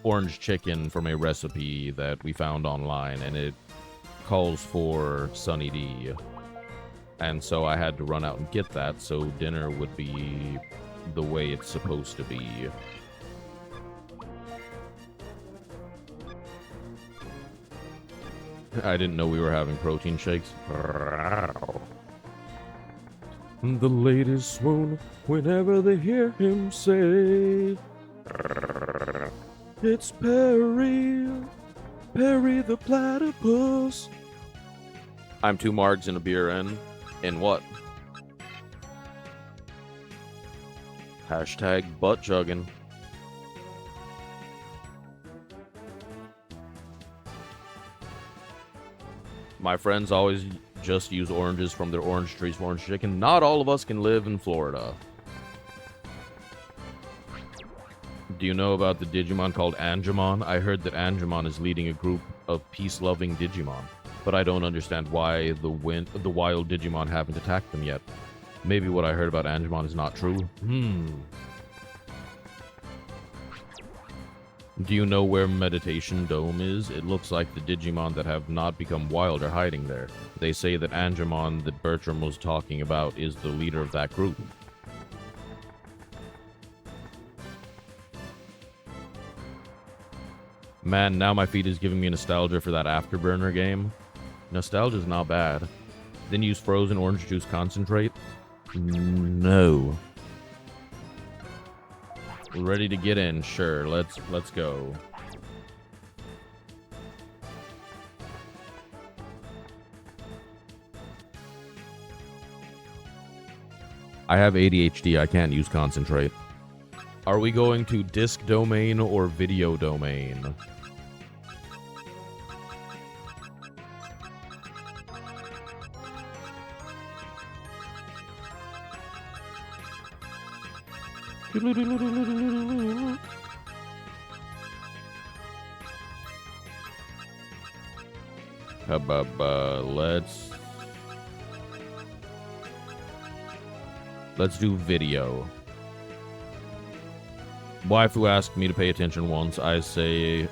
orange chicken from a recipe that we found online, and it calls for Sunny D. And so I had to run out and get that, so dinner would be the way it's supposed to be. I didn't know we were having protein shakes. The ladies swoon whenever they hear him say, "It's Perry, Perry the platypus." I'm 2 margs and a beer in what? Hashtag butt chugging. My friends always just use oranges from their orange trees for orange chicken. Not all of us can live in Florida. Do you know about the Digimon called Angemon? I heard that Angemon is leading a group of peace-loving Digimon, but I don't understand why the wild Digimon haven't attacked them yet. Maybe what I heard about Angemon is not true. Do you know where Meditation Dome is? It looks like the Digimon that have not become wild are hiding there. They say that Angemon that Bertram was talking about is the leader of that group. Man, now my feed is giving me nostalgia for that Afterburner game. Nostalgia's not bad. Then use frozen orange juice concentrate? No. Ready to get in? Sure, let's go. I have ADHD, I can't use concentrate. Are we going to disk domain or video domain? Let's do video. Waifu asked me to pay attention once. I says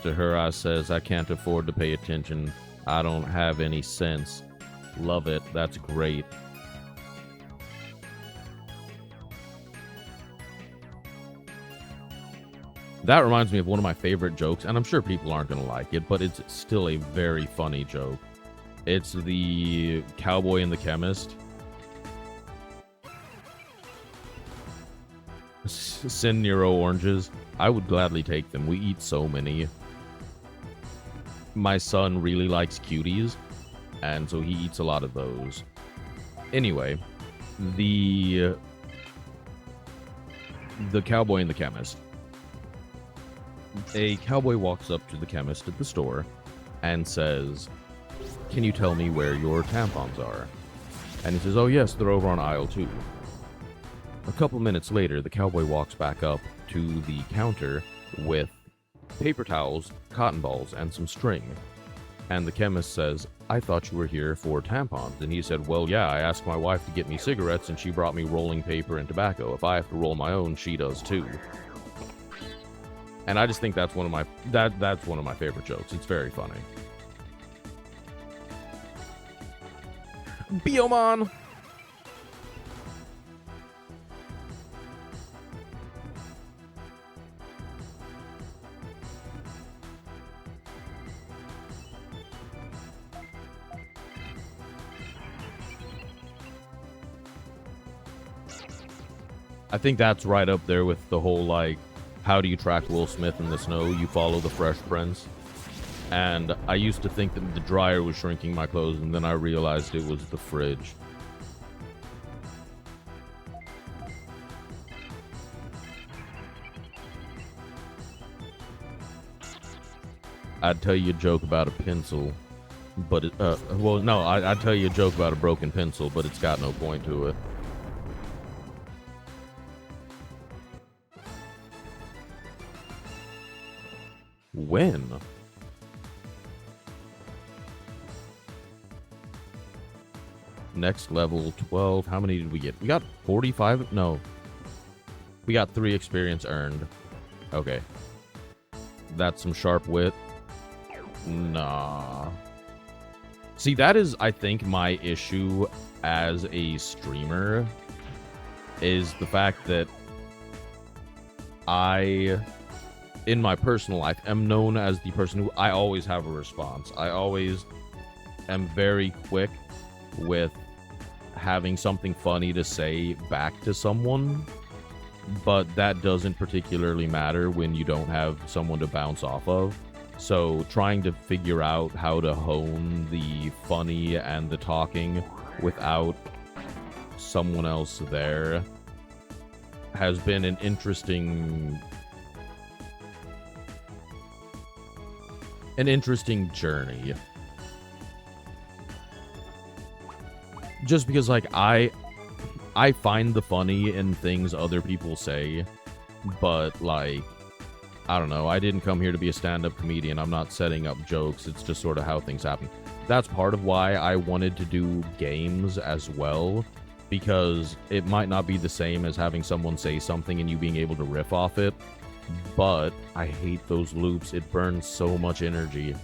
to her, I can't afford to pay attention. I don't have any sense. Love it. That's great. That reminds me of one of my favorite jokes, and I'm sure people aren't going to like it, but it's still a very funny joke. It's the cowboy and the chemist. Send Nero oranges. I would gladly take them. We eat so many. My son really likes cuties, and so he eats a lot of those. Anyway, the cowboy and the chemist. A cowboy walks up to the chemist at the store and says, "Can you tell me where your tampons are?" And he says, "Oh yes, they're over on aisle 2. A couple minutes later, the cowboy walks back up to the counter with paper towels, cotton balls, and some string. And the chemist says, "I thought you were here for tampons." And he said, "Well, yeah, I asked my wife to get me cigarettes, and she brought me rolling paper and tobacco. If I have to roll my own, she does too." And I just think that's one of my that's one of my favorite jokes. It's very funny. Biomon! I think that's right up there with the whole, like, how do you track Will Smith in the snow? You follow the Fresh Prince. And I used to think that the dryer was shrinking my clothes, and then I realized it was the fridge. I'd tell you a joke about a pencil, but well, no, I'd tell you a joke about a broken pencil, but it's got no point to it. When? Next level, 12. How many did we get? We got 45? No. We got 3 experience earned. Okay. That's some sharp wit. Nah. See, that is, I think, my issue as a streamer, is the fact that I, in my personal life, am known as the person who I always have a response. I always am very quick with having something funny to say back to someone, but that doesn't particularly matter when you don't have someone to bounce off of. So trying to figure out how to hone the funny and the talking without someone else there has been an interesting journey. Just because, like, I find the funny in things other people say, but, like, I don't know, I didn't come here to be a stand-up comedian. I'm not setting up jokes. It's just sort of how things happen. That's part of why I wanted to do games as well, because it might not be the same as having someone say something and you being able to riff off it, but I hate those loops. It burns so much energy.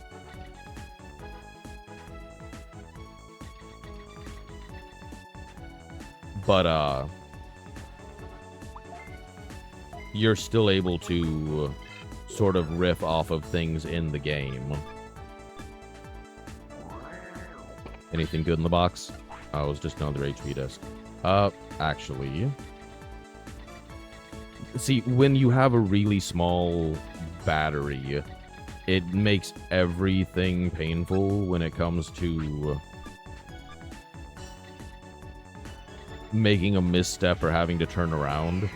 But, you're still able to sort of riff off of things in the game. Anything good in the box? Oh, it was just another HP disc. Actually... See, when you have a really small battery, it makes everything painful when it comes to making a misstep or having to turn around.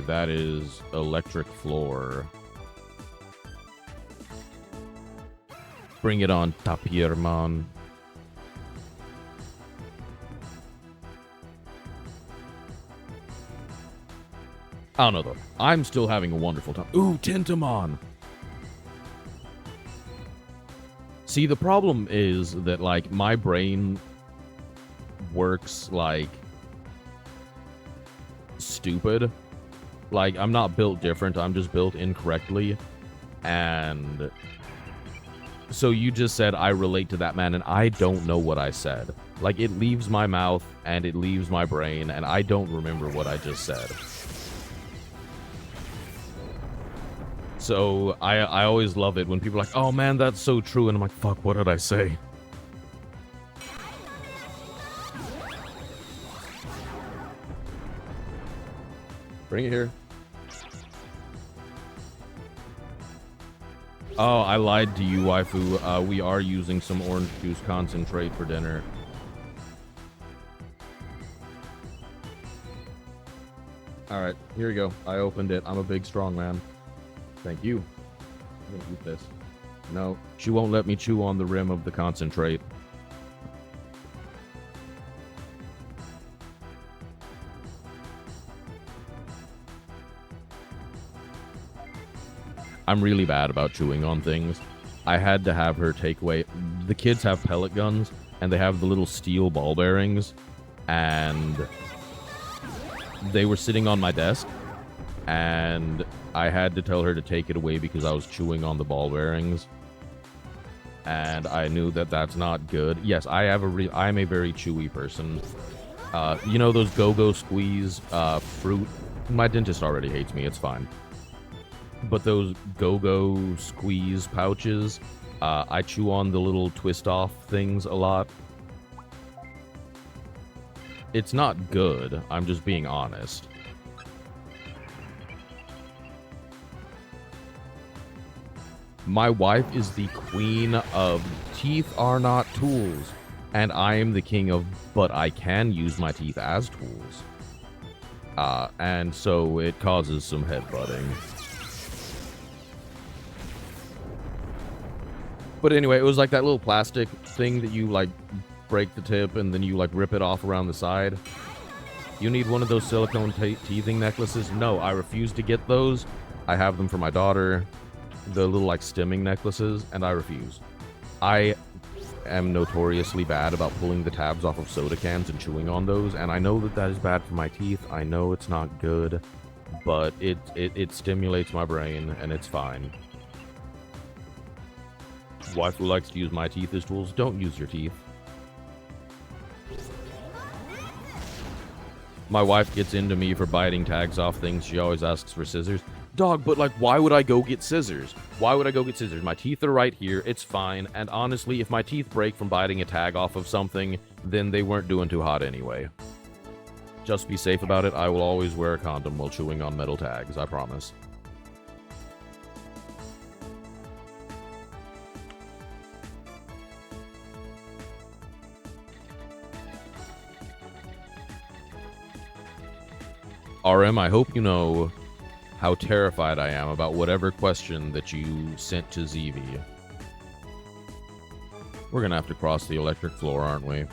That is electric floor. Bring it on, Tapirman. I don't know, though. I'm still having a wonderful time. Ooh, Tintamon! See, the problem is that, like, my brain works, like, stupid. Like, I'm not built different, I'm just built incorrectly. And so you just said I relate to that man, and I don't know what I said. Like, it leaves my mouth, and it leaves my brain, and I don't remember what I just said. So, I always love it when people are like, oh man, that's so true, and I'm like, fuck, what did I say? Bring it here. Oh, I lied to you, waifu. We are using some orange juice concentrate for dinner. Alright, here we go. I opened it. I'm a big, strong man. Thank you. I'm gonna eat this. No, she won't let me chew on the rim of the concentrate. I'm really bad about chewing on things. I had to have her take away... The kids have pellet guns, and they have the little steel ball bearings, and they were sitting on my desk, and I had to tell her to take it away because I was chewing on the ball bearings, and I knew that that's not good. Yes, I'm a very chewy person. You know those Go-Go Squeeze fruit? My dentist already hates me, it's fine. But those Go-Go Squeeze pouches, I chew on the little twist-off things a lot. It's not good, I'm just being honest. My wife is the queen of teeth are not tools, and I am the king of but I can use my teeth as tools. And so it causes some headbutting. But anyway, it was like that little plastic thing that you, like, break the tip and then you, like, rip it off around the side. You need one of those silicone teething necklaces? No, I refuse to get those. I have them for my daughter. the little, like, stimming necklaces, and I refuse. I am notoriously bad about pulling the tabs off of soda cans and chewing on those, and I know that that is bad for my teeth. I know it's not good, but it stimulates my brain, and it's fine. Wife who likes to use my teeth as tools, don't use your teeth. My wife gets into me for biting tags off things. She always asks for scissors. Dog, but, like, why would I go get scissors? Why would I go get scissors? My teeth are right here. It's fine. And honestly, if my teeth break from biting a tag off of something, then they weren't doing too hot anyway. Just be safe about it. I will always wear a condom while chewing on metal tags. I promise. RM, I hope you know how terrified I am about whatever question that you sent to ZV. We're gonna have to cross the electric floor, aren't we?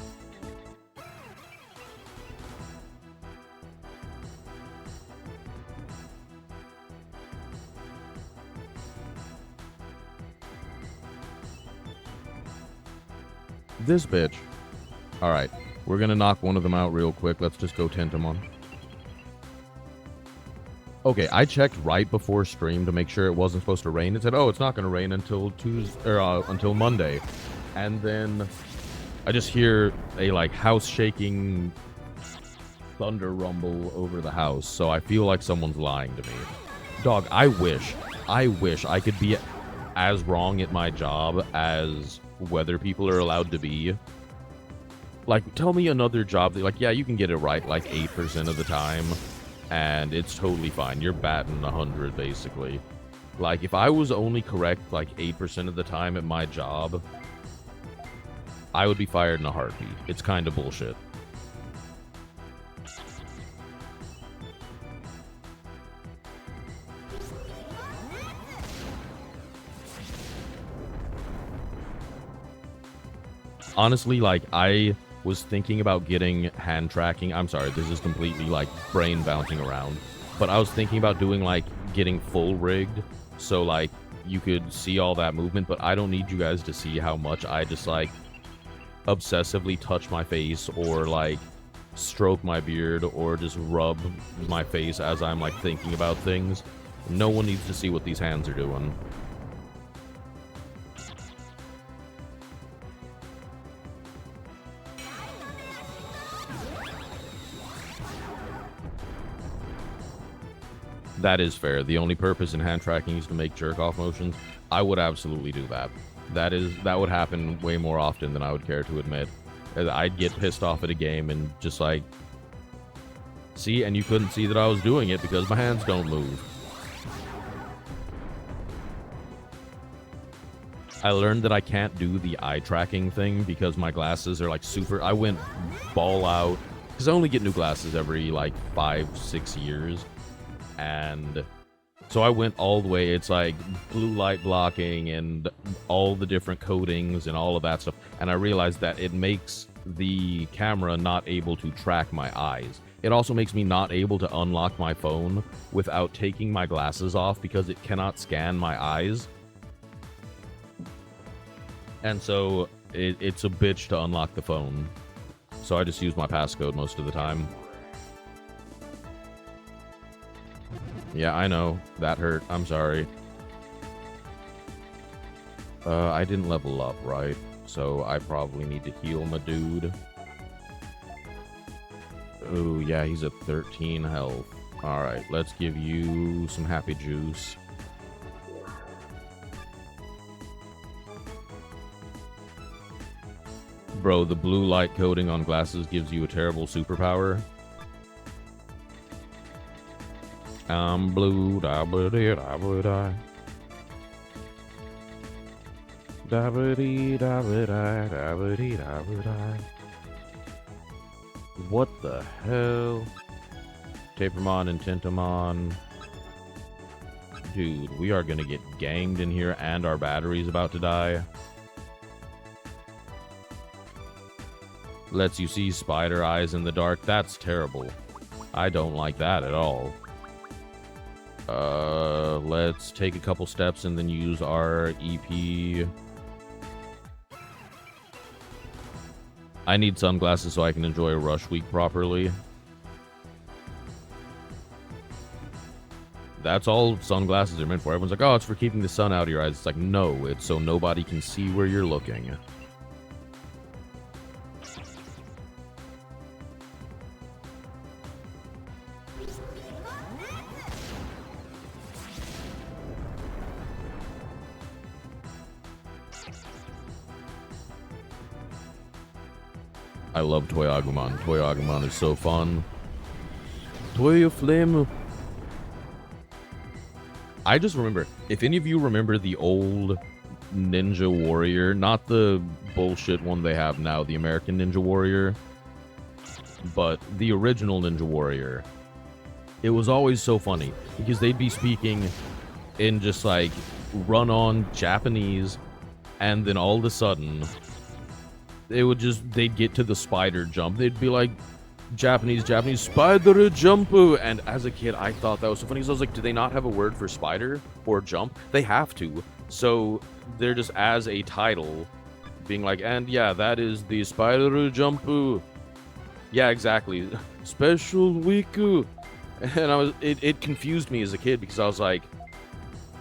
This bitch. Alright, we're gonna knock one of them out real quick. Let's just go Tentamon. Okay, I checked right before stream to make sure it wasn't supposed to rain. It said, "Oh, it's not going to rain until Tuesday or until Monday," and then I just hear a like house shaking thunder rumble over the house. So I feel like someone's lying to me. Dog, I wish I could be as wrong at my job as weather people are allowed to be. Like, tell me another job that, like, yeah, you can get it right like 8% of the time. And it's totally fine. You're batting 100, basically. Like, if I was only correct, like, 8% of the time at my job, I would be fired in a heartbeat. It's kind of bullshit. Honestly, like, I was thinking about getting hand tracking. I'm sorry, this is completely, like, brain bouncing around. But I was thinking about doing, like, getting full rigged. So, like, you could see all that movement. But I don't need you guys to see how much I just, like, obsessively touch my face. Or, like, stroke my beard. Or just rub my face as I'm, like, thinking about things. No one needs to see what these hands are doing. That is fair. The only purpose in hand tracking is to make jerk-off motions. I would absolutely do that. That would happen way more often than I would care to admit. I'd get pissed off at a game and just like, see, and you couldn't see that I was doing it because my hands don't move. I learned that I can't do the eye tracking thing because my glasses are like super. I went ball out because I only get new glasses every like 5-6 years. And so I went all the way. It's like blue light blocking and all the different coatings and all of that stuff. And I realized that it makes the camera not able to track my eyes. It also makes me not able to unlock my phone without taking my glasses off because it cannot scan my eyes. And so it's a bitch to unlock the phone. So I just use my passcode most of the time. Yeah, I know. That hurt. I'm sorry. I didn't level up, right? So I probably need to heal my dude. Oh, yeah, he's at 13 health. Alright, let's give you some happy juice. Bro, the blue light coating on glasses gives you a terrible superpower. I'm blue, da ba dee da ba da. Da ba dee da ba da, da ba dee da ba da. What the hell? Tapermon and Tentamon. Dude, we are gonna get ganged in here and our battery's about to die. Lets you see spider eyes in the dark. That's terrible. I don't like that at all. Let's take a couple steps and then use our EP. I need sunglasses so I can enjoy Rush Week properly. That's all sunglasses are meant for. Everyone's like, oh, it's for keeping the sun out of your eyes. It's like, no, it's so nobody can see where you're looking. I love Toy Agumon. Toy Agumon is so fun. Toy Flame. I just remember, if any of you remember the old Ninja Warrior, not the bullshit one they have now, the American Ninja Warrior, but the original Ninja Warrior, it was always so funny because they'd be speaking in just like run-on Japanese, and then all of a sudden they'd get to the spider jump. They'd be like, Japanese, spider jump. And as a kid, I thought that was so funny because I was like, do they not have a word for spider or jump? They have to. So they're just as a title being like, and yeah, that is the spider jump. Yeah, exactly. Special week. And it confused me as a kid because I was like,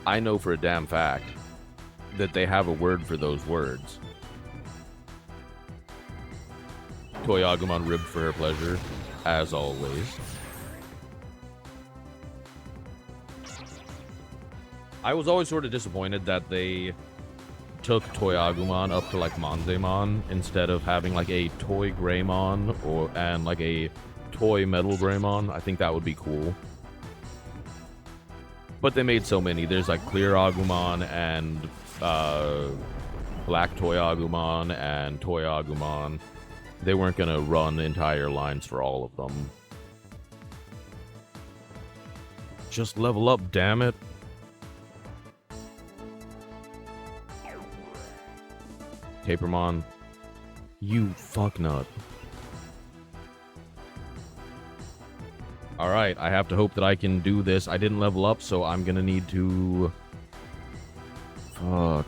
I know for a damn fact that they have a word for those words. Toy Agumon ribbed for her pleasure, as always. I was always sort of disappointed that they took Toy Agumon up to like Manzemon instead of having like a Toy Greymon and like a Toy Metal Greymon. I think that would be cool. But they made so many. There's like Clear Agumon and Black Toy Agumon and Toy Agumon. They weren't going to run entire lines for all of them. Just level up, damn it. Tapermon, you fucknut. Alright, I have to hope that I can do this. I didn't level up, so I'm gonna need to... Fuck.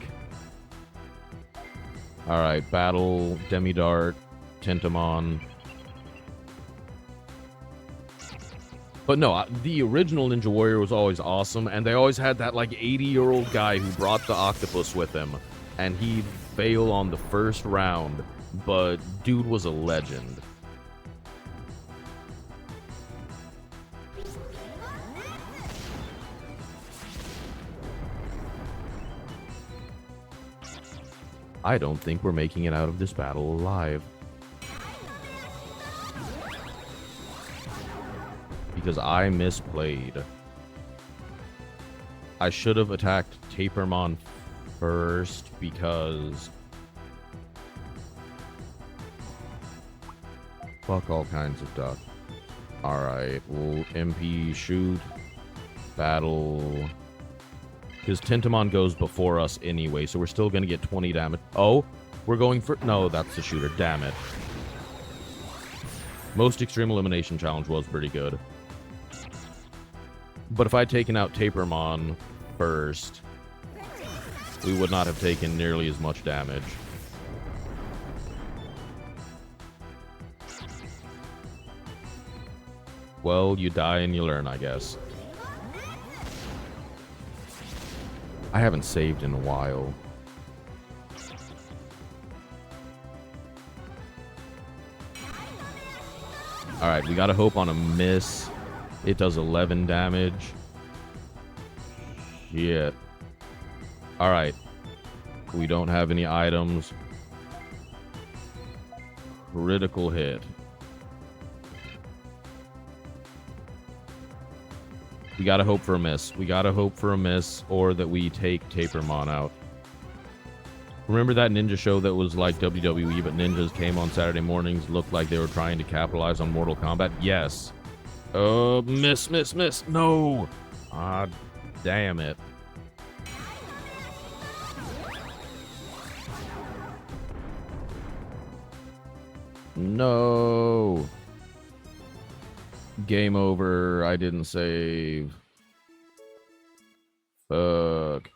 Alright, battle, Demidart, Tentamon. But no, the original Ninja Warrior was always awesome, and they always had that, like, 80-year-old guy who brought the octopus with him, and he'd fail on the first round, but dude was a legend. I don't think we're making it out of this battle alive. Because I misplayed. I should have attacked Tapermon first because... Fuck all kinds of duck. Alright, we'll MP shoot. Battle... Because Tentamon goes before us anyway, so we're still going to get 20 damage. Oh, we're going for... No, that's the shooter. Damn it. Most Extreme Elimination Challenge was pretty good. But if I'd taken out Tapermon first, we would not have taken nearly as much damage. Well, you die and you learn, I guess. I haven't saved in a while. Alright, we gotta hope on a miss. It does 11 damage. Shit. Alright. We don't have any items. Critical hit. We gotta hope for a miss. We gotta hope for a miss, or that we take Tapermon out. Remember that ninja show that was like WWE, but ninjas came on Saturday mornings, looked like they were trying to capitalize on Mortal Kombat? Yes. Miss. No! Ah, damn it. No. Game over. I didn't save. Fuck.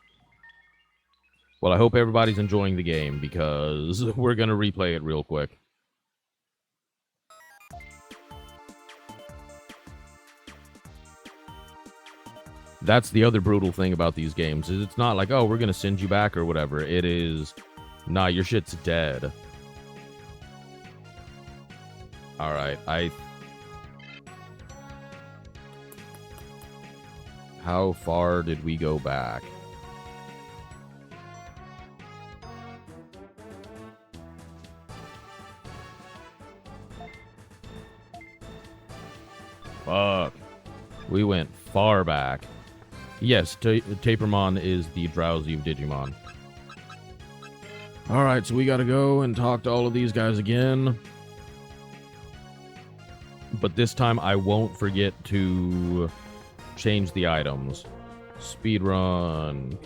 Well, I hope everybody's enjoying the game, because we're gonna replay it real quick. That's the other brutal thing about these games, is it's not like, oh, we're gonna send you back or whatever. It is, nah, your shit's dead. Alright, how far did we go back? Fuck. We went far back. Yes, Tapermon is the drowsy of Digimon. Alright, so we gotta go and talk to all of these guys again. But this time I won't forget to change the items. Speedrun.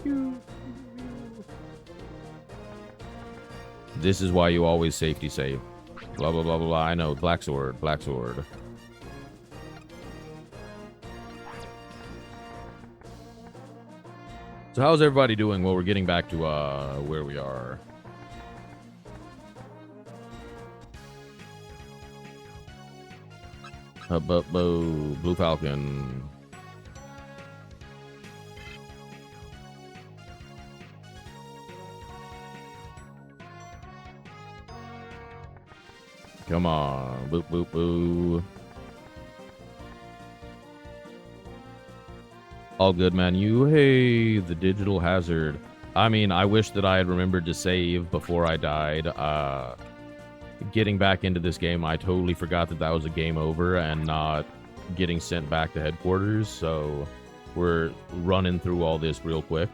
This is why you always safety save. Blah, blah, blah, blah, blah. I know. Black sword. Black sword. So how's everybody doing while we're getting back to where we are? Blue Falcon. Come on. Boop, boop, boo. All good, man. Hey, the digital hazard. I mean, I wish that I had remembered to save before I died. Getting back into this game, I totally forgot that that was a game over and not getting sent back to headquarters, so we're running through all this real quick.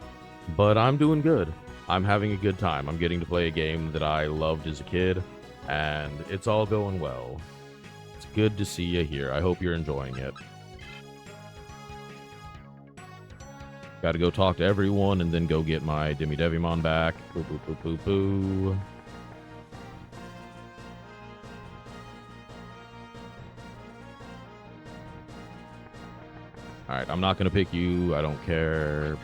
But I'm doing good. I'm having a good time. I'm getting to play a game that I loved as a kid, and it's all going well. It's good to see you here. I hope you're enjoying it. Got to go talk to everyone and then go get my Digimon back. Boo, boo, boo, boo, boo. Alright, I'm not going to pick you. I don't care.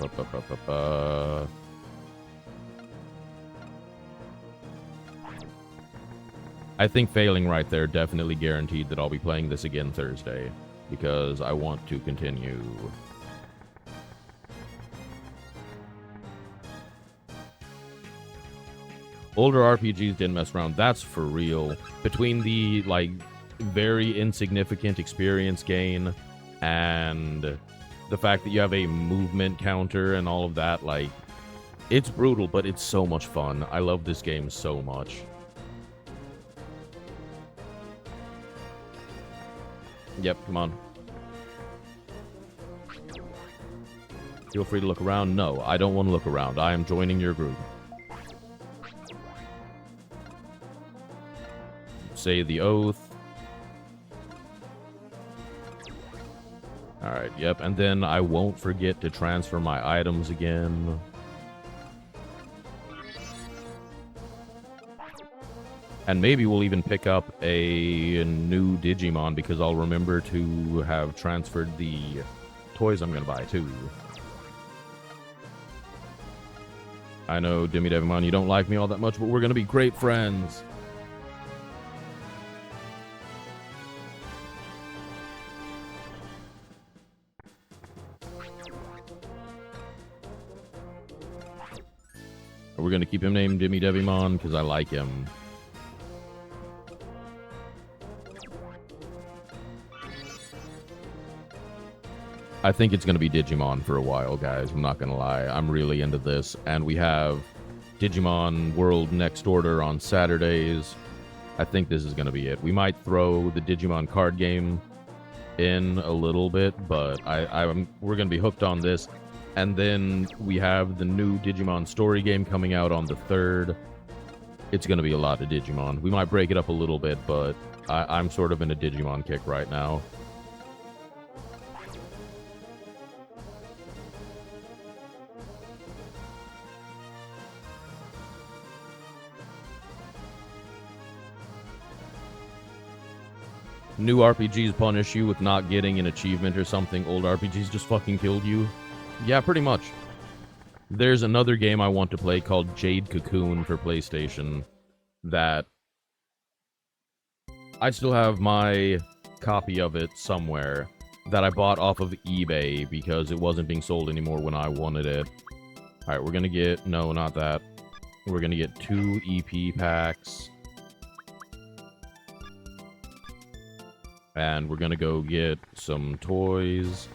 I think failing right there definitely guaranteed that I'll be playing this again Thursday, because I want to continue. Older RPGs didn't mess around. That's for real. Between the, like, very insignificant experience gain and the fact that you have a movement counter and all of that, like, it's brutal, but it's so much fun. I love this game so much. Yep, come on. Feel free to look around. No, I don't want to look around. I am joining your group. Say the oath. Alright, yep, and then I won't forget to transfer my items again. And maybe we'll even pick up a new Digimon, because I'll remember to have transferred the toys I'm going to buy, too. I know, Digimon, you don't like me all that much, but we're going to be great friends. We're going to keep him named Digimon because I like him. I think it's going to be Digimon for a while, guys. I'm not going to lie. I'm really into this. And we have Digimon World Next Order on Saturdays. I think this is going to be it. We might throw the Digimon card game in a little bit, but we're going to be hooked on this. And then we have the new Digimon story game coming out on the 3rd. It's going to be a lot of Digimon. We might break it up a little bit, but I'm sort of in a Digimon kick right now. New RPGs punish you with not getting an achievement or something. Old RPGs just fucking killed you. Yeah, pretty much. There's another game I want to play called Jade Cocoon for PlayStation that I still have my copy of it somewhere that I bought off of eBay because it wasn't being sold anymore when I wanted it. Alright, we're gonna get... No, not that. We're gonna get 2 EP packs. And we're gonna go get some toys.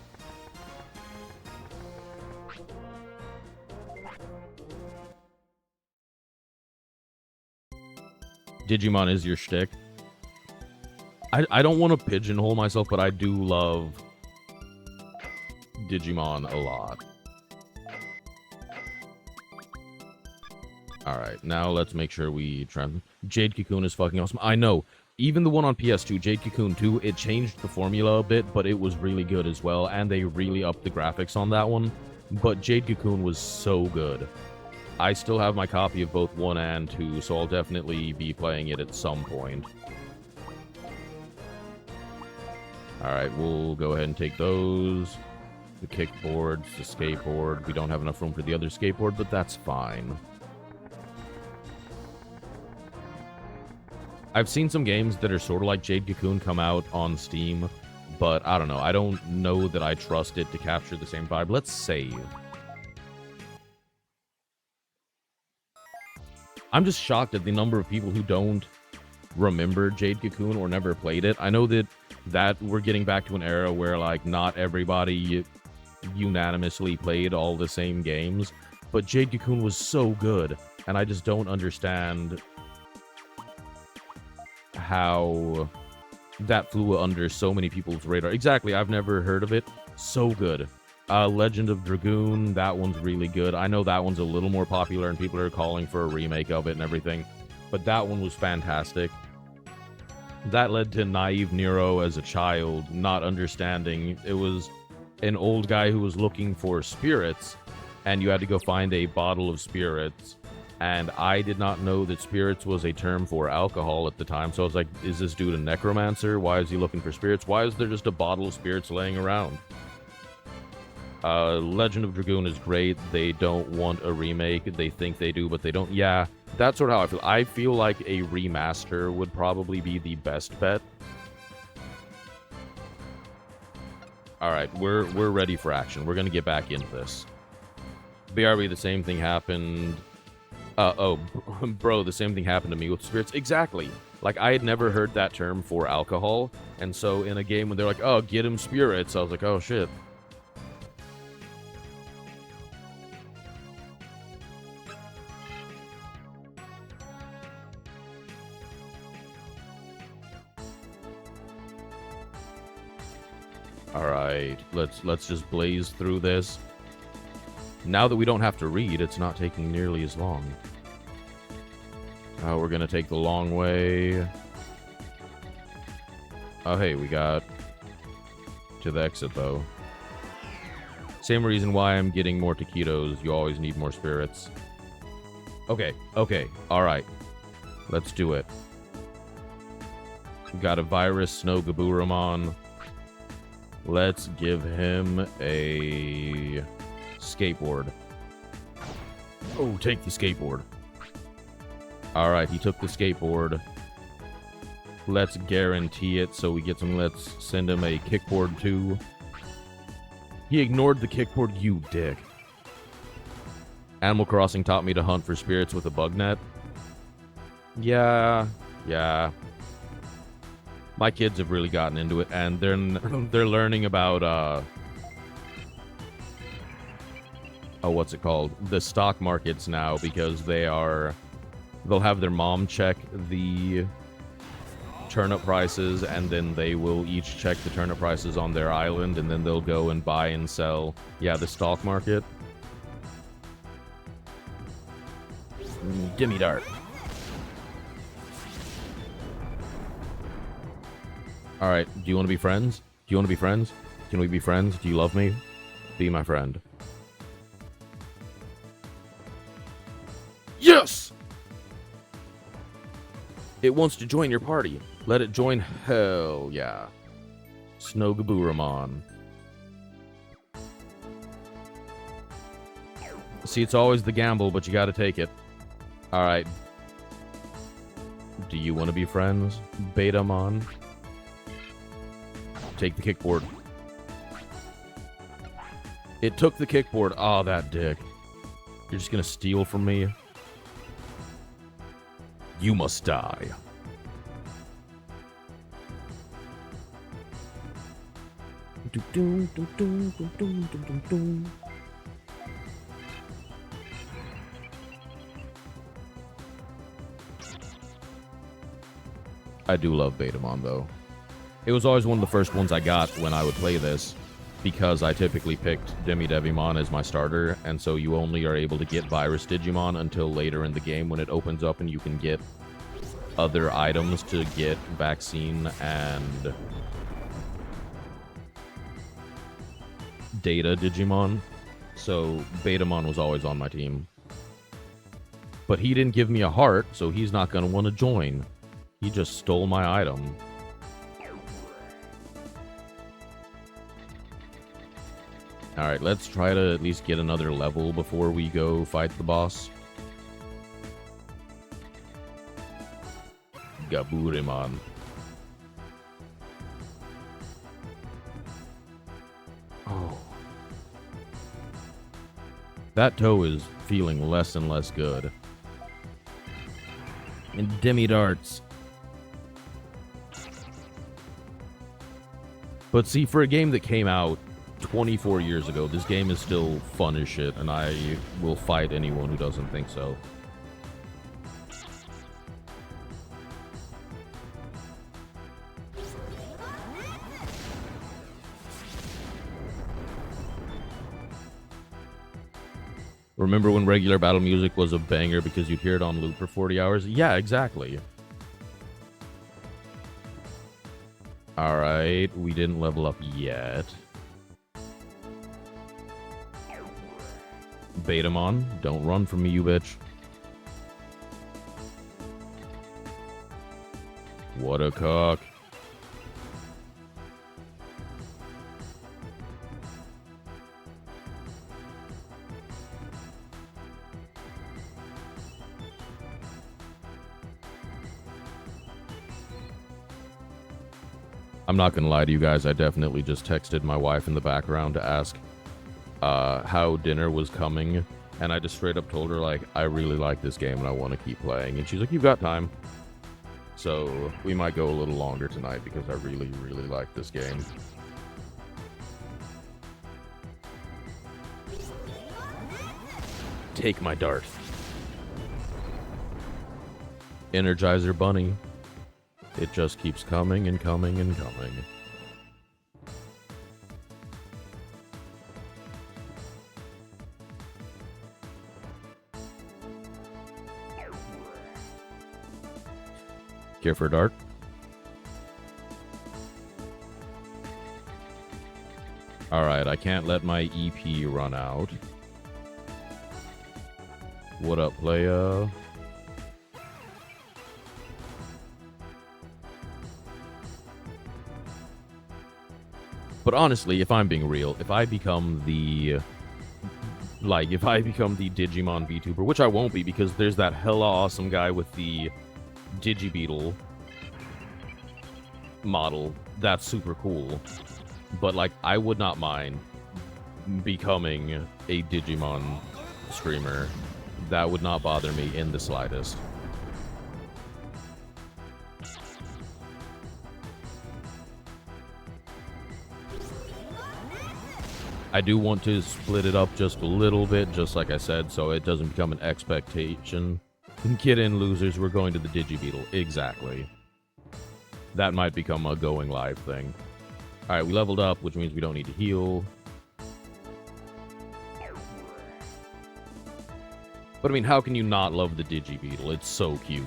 Digimon is your shtick. I don't want to pigeonhole myself, but I do love Digimon a lot. Alright, now let's make sure we try... Jade Cocoon is fucking awesome. I know. Even the one on PS2, Jade Cocoon 2, it changed the formula a bit, but it was really good as well, and they really upped the graphics on that one. But Jade Cocoon was so good. I still have my copy of both 1 and 2, so I'll definitely be playing it at some point. Alright, we'll go ahead and take those. The kickboards, the skateboard. We don't have enough room for the other skateboard, but that's fine. I've seen some games that are sort of like Jade Cocoon come out on Steam, but I don't know. I don't know that I trust it to capture the same vibe. Let's save. I'm just shocked at the number of people who don't remember Jade Cocoon or never played it. I know that we're getting back to an era where, like, not everybody unanimously played all the same games, but Jade Cocoon was so good, and I just don't understand how that flew under so many people's radar. Exactly, I've never heard of it. So good. Legend of Dragoon, that one's really good. I know that one's a little more popular and people are calling for a remake of it and everything, but that one was fantastic. That led to naive Nero as a child, not understanding. It was an old guy who was looking for spirits, and you had to go find a bottle of spirits. And I did not know that spirits was a term for alcohol at the time, so I was like, is this dude a necromancer? Why is he looking for spirits? Why is there just a bottle of spirits laying around? Legend of Dragoon is great. They don't want a remake. They think they do, but they don't. Yeah, that's sort of how I feel. I feel like a remaster would probably be the best bet. Alright, we're ready for action. We're gonna get back into this. BRB, the same thing happened... bro, the same thing happened to me with spirits. Exactly. Like, I had never heard that term for alcohol, and so in a game when they're like, oh, get him spirits, I was like, oh, shit. Alright, let's just blaze through this. Now that we don't have to read, it's not taking nearly as long. We're gonna take the long way. Oh, hey, we got to the exit, though. Same reason why I'm getting more taquitos. You always need more spirits. Okay, alright. Let's do it. We got a virus, Snow Gaburamon. Let's give him a skateboard. Oh, take the skateboard. Alright, he took the skateboard. Let's guarantee it so we get some. Let's send him a kickboard too. He ignored the kickboard, you dick. Animal Crossing taught me to hunt for spirits with a bug net. Yeah. My kids have really gotten into it, and they're learning about what's it called? The stock markets now, because they'll have their mom check the turnip prices, and then they will each check the turnip prices on their island, and then they'll go and buy and sell. Yeah, the stock market. Gimme dart. Alright, do you want to be friends? Do you want to be friends? Can we be friends? Do you love me? Be my friend. Yes! It wants to join your party. Let it join. Hell yeah. Snow Gaburamon. See, it's always the gamble, but you gotta take it. Alright. Do you want to be friends, Betamon? Take the kickboard. It took the kickboard. Oh, that dick. You're just gonna steal from me? You must die. I do love Betamon, though. It was always one of the first ones I got when I would play this, because I typically picked Devimon as my starter, and so you only are able to get Virus Digimon until later in the game when it opens up and you can get other items to get Vaccine and Data Digimon. So Betamon was always on my team. But he didn't give me a heart, so he's not going to want to join. He just stole my item. Alright, let's try to at least get another level before we go fight the boss. Gaburimon. Oh. That toe is feeling less and less good. And Demi Darts. But see, for a game that came out 24 years ago, this game is still fun as shit, and I will fight anyone who doesn't think so. Remember when regular battle music was a banger because you'd hear it on loop for 40 hours? Yeah, exactly. Alright, we didn't level up yet. Betamon, don't run from me, you bitch. What a cock. I'm not gonna lie to you guys, I definitely just texted my wife in the background to ask how dinner was coming, and I just straight up told her, like, I really like this game and I want to keep playing, and she's like, you've got time. So we might go a little longer tonight because I really, really like this game. Take my dart. Energizer Bunny. It just keeps coming and coming and coming. Care for a dart? Alright, I can't let my EP run out. What up, playa? But honestly, if I'm being real, if I become the... Like, if I become the Digimon VTuber, which I won't be because there's that hella awesome guy with the Digibeetle model. That's super cool. But, like, I would not mind becoming a Digimon streamer. That would not bother me in the slightest. I do want to split it up just a little bit, just like I said, so it doesn't become an expectation. Get in, losers, we're going to the Digibeetle. Exactly. That might become a going live thing. Alright, we leveled up, which means we don't need to heal. But I mean, how can you not love the Digibeetle? It's so cute.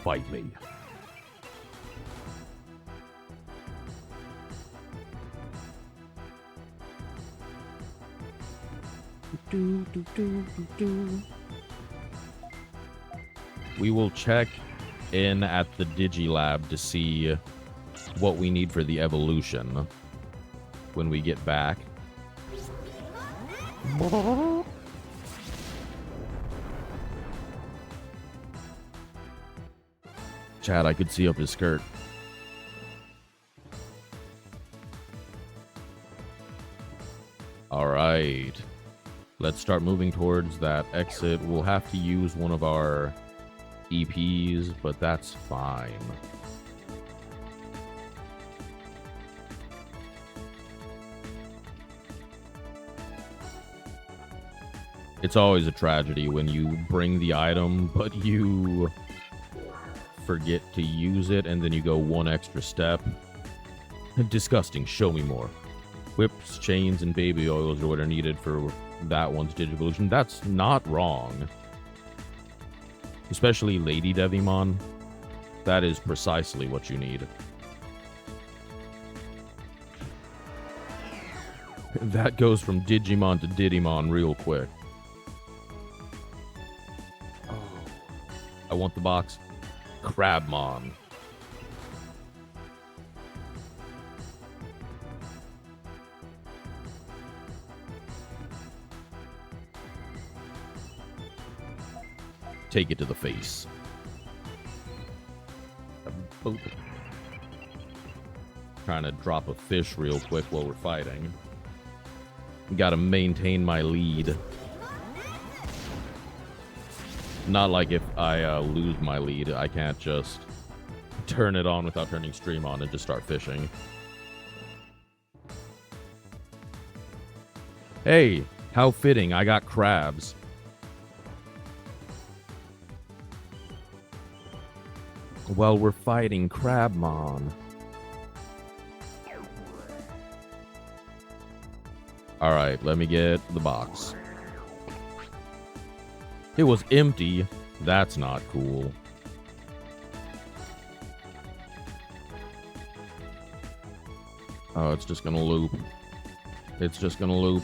Fight me. We will check in at the Digilab to see what we need for the evolution when we get back. Chad, I could see up his skirt. Alright. Let's start moving towards that exit. We'll have to use one of our EPs, but that's fine. It's always a tragedy when you bring the item, but you forget to use it, and then you go one extra step. Disgusting. Show me more. Whips, chains, and baby oils are what are needed for that one's Digivolution. That's not wrong. Especially Lady Devimon. That is precisely what you need. That goes from Digimon to Didymon real quick. Oh. I want the box. Crabmon. Take it to the face. Trying to drop a fish real quick while we're fighting. Gotta maintain my lead. Not like if I lose my lead, I can't just turn it on without turning stream on and just start fishing. Hey, how fitting, I got crabs. Well, we're fighting Crabmon. Alright, let me get the box. It was empty. That's not cool. Oh, it's just gonna loop. It's just gonna loop.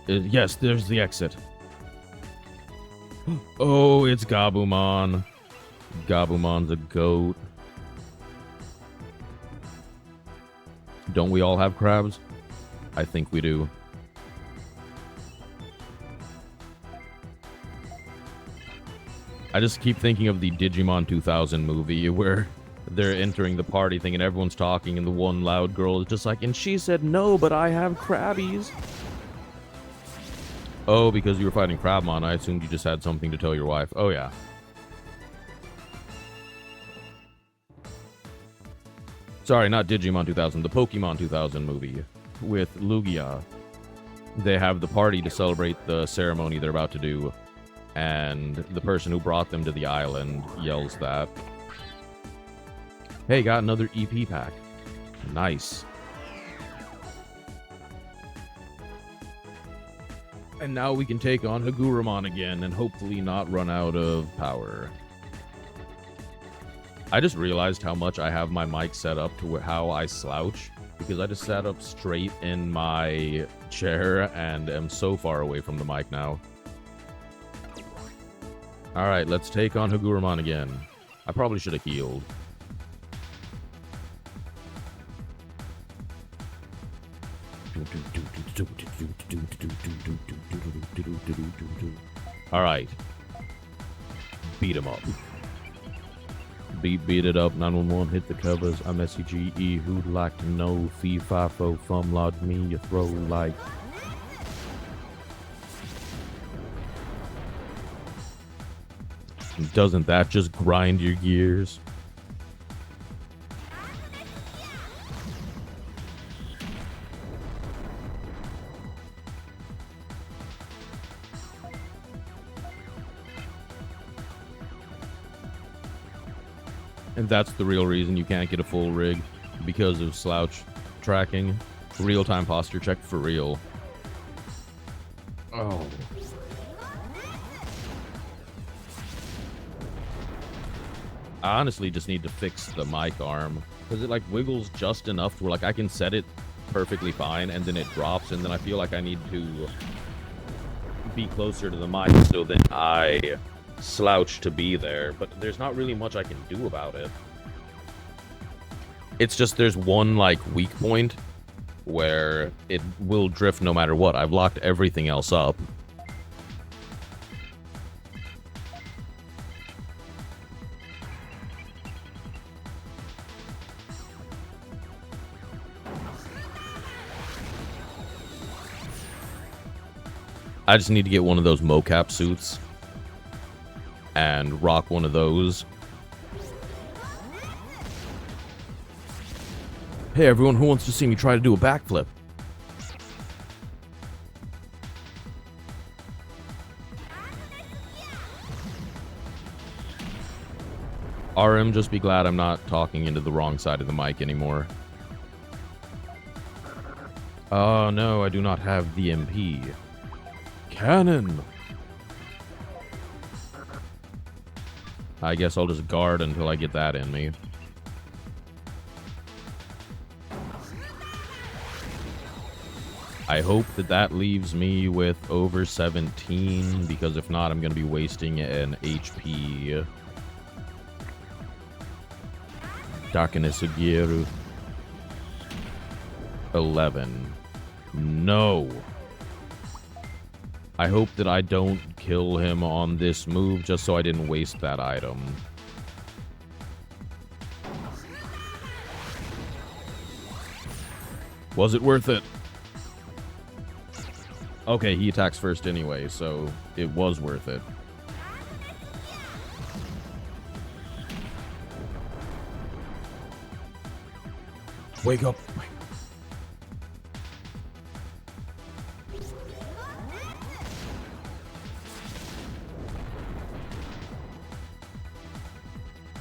Yes, there's the exit. Oh, it's Gabumon. Gabumon's a goat. Don't we all have crabs? I think we do. I just keep thinking of the Digimon 2000 movie where they're entering the party thing and everyone's talking and the one loud girl is just like, and she said, no, but I have crabbies. Oh, because you were fighting Crabmon, I assumed you just had something to tell your wife. Oh, yeah. Sorry, not Digimon 2000, the Pokemon 2000 movie with Lugia. They have the party to celebrate the ceremony they're about to do, and the person who brought them to the island yells that. Hey, got another EP pack. Nice. And now we can take on Hagurumon again and hopefully not run out of power. I just realized how much I have my mic set up to how I slouch, because I just sat up straight in my chair and am so far away from the mic now. Alright, let's take on Hagurumon again. I probably should have healed. Alright. Beat him up. Beat it up, 911, hit the covers. I'm SCGE, who'd like to know? Fee, fi, fo, fum, lodge me, you throw like. Doesn't that just grind your gears? And that's the real reason you can't get a full rig, because of slouch tracking. Real-time posture check for real. Oh. I honestly just need to fix the mic arm, because it like wiggles just enough to where like I can set it perfectly fine and then it drops, and then I feel like I need to be closer to the mic so that I slouch to be there, but there's not really much I can do about it. It's just there's one like weak point where it will drift no matter what. I've locked everything else up. I just need to get one of those mocap suits and rock one of those. Hey everyone, who wants to see me try to do a backflip? RM, just be glad I'm not talking into the wrong side of the mic anymore. Oh no, I do not have the MP. Cannon! I guess I'll just guard until I get that in me. I hope that that leaves me with over 17, because if not, I'm going to be wasting an HP. Dakinesugiru. 11. No! I hope that I don't kill him on this move, just so I didn't waste that item. Was it worth it? Okay, he attacks first anyway, so it was worth it. Wake up!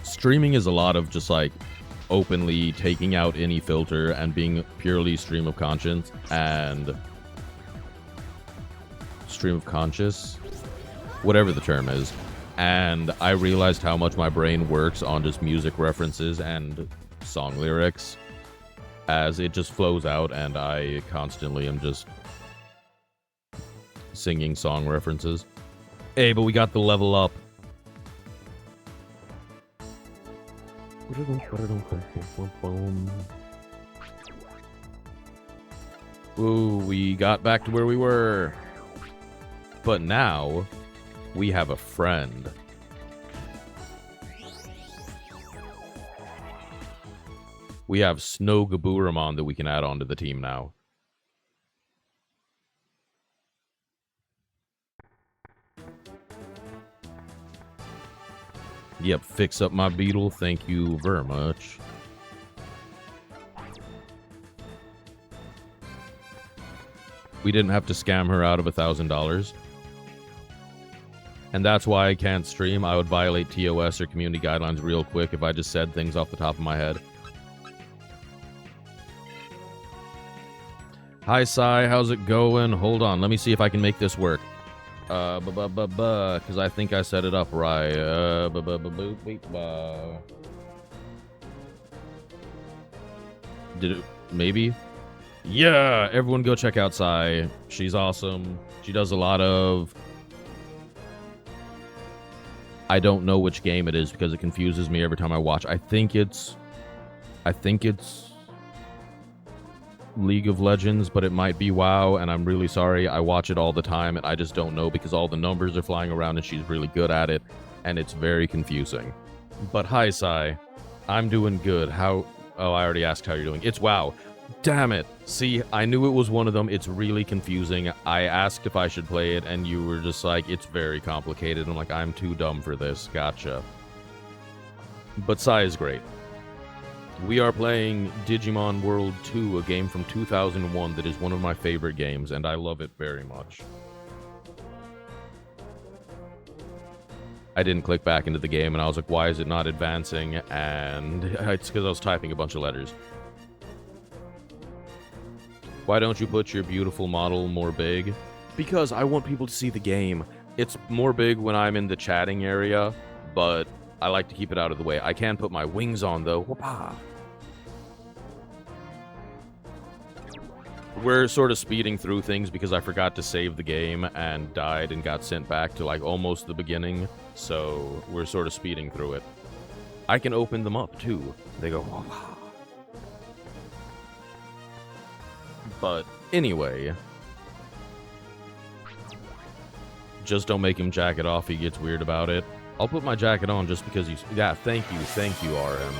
Streaming is a lot of just like openly taking out any filter and being purely stream of conscience and stream of conscious, whatever the term is. And I realized how much my brain works on just music references and song lyrics as it just flows out, and I constantly am just singing song references. Hey, but we got the level up. Ooh, we got back to where we were. But now, we have a friend. We have Snow Gaburamon that we can add onto the team now. Yep, fix up my beetle. Thank you very much. We didn't have to scam her out of $1,000. And that's why I can't stream. I would violate TOS or community guidelines real quick if I just said things off the top of my head. Hi, Sai. How's it going? Hold on. Let me see if I can make this work. Because I think I set it up right. Did it? Maybe? Yeah! Everyone go check out Sai. She's awesome. She does a lot of... I don't know which game it is because it confuses me every time I watch. I think it's League of Legends, but it might be WoW, and I'm really sorry. I watch it all the time, and I just don't know because all the numbers are flying around, and she's really good at it, and it's very confusing. But hi, Sai. I'm doing good. How... Oh, I already asked how you're doing. It's WoW. Damn it. See, I knew it was one of them. It's really confusing. I asked if I should play it, and you were just like, it's very complicated. I'm like, I'm too dumb for this. Gotcha. But Sai is great. We are playing Digimon World 2, a game from 2001 that is one of my favorite games, and I love it very much. I didn't click back into the game, and I was like, why is it not advancing? And it's because I was typing a bunch of letters. Why don't you put your beautiful model more big? Because I want people to see the game. It's more big when I'm in the chatting area, but I like to keep it out of the way. I can put my wings on, though. Whoopah! We're sort of speeding through things because I forgot to save the game and died and got sent back to, like, almost the beginning. So we're sort of speeding through it. I can open them up, too. They go, whoopah. But anyway, just don't make him jack it off. He gets weird about it. I'll put my jacket on just because you... Yeah, thank you, RM.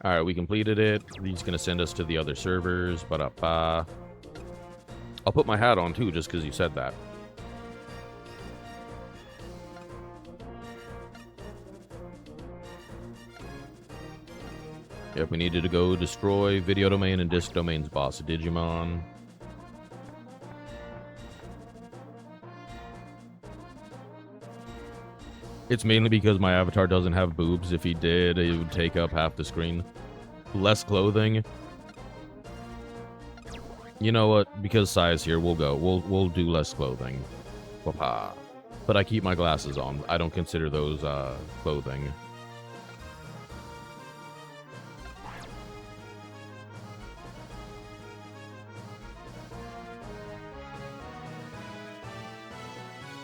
Alright, we completed it. He's gonna send us to the other servers. Ba-da-ba. I'll put my hat on, too, just because you said that. Yep, we needed to go destroy video domain and disk domain's boss, Digimon. It's mainly because my avatar doesn't have boobs. If he did, it would take up half the screen. Less clothing. You know what? Because Sai's here, we'll go. We'll do less clothing. Wapa. But I keep my glasses on. I don't consider those clothing.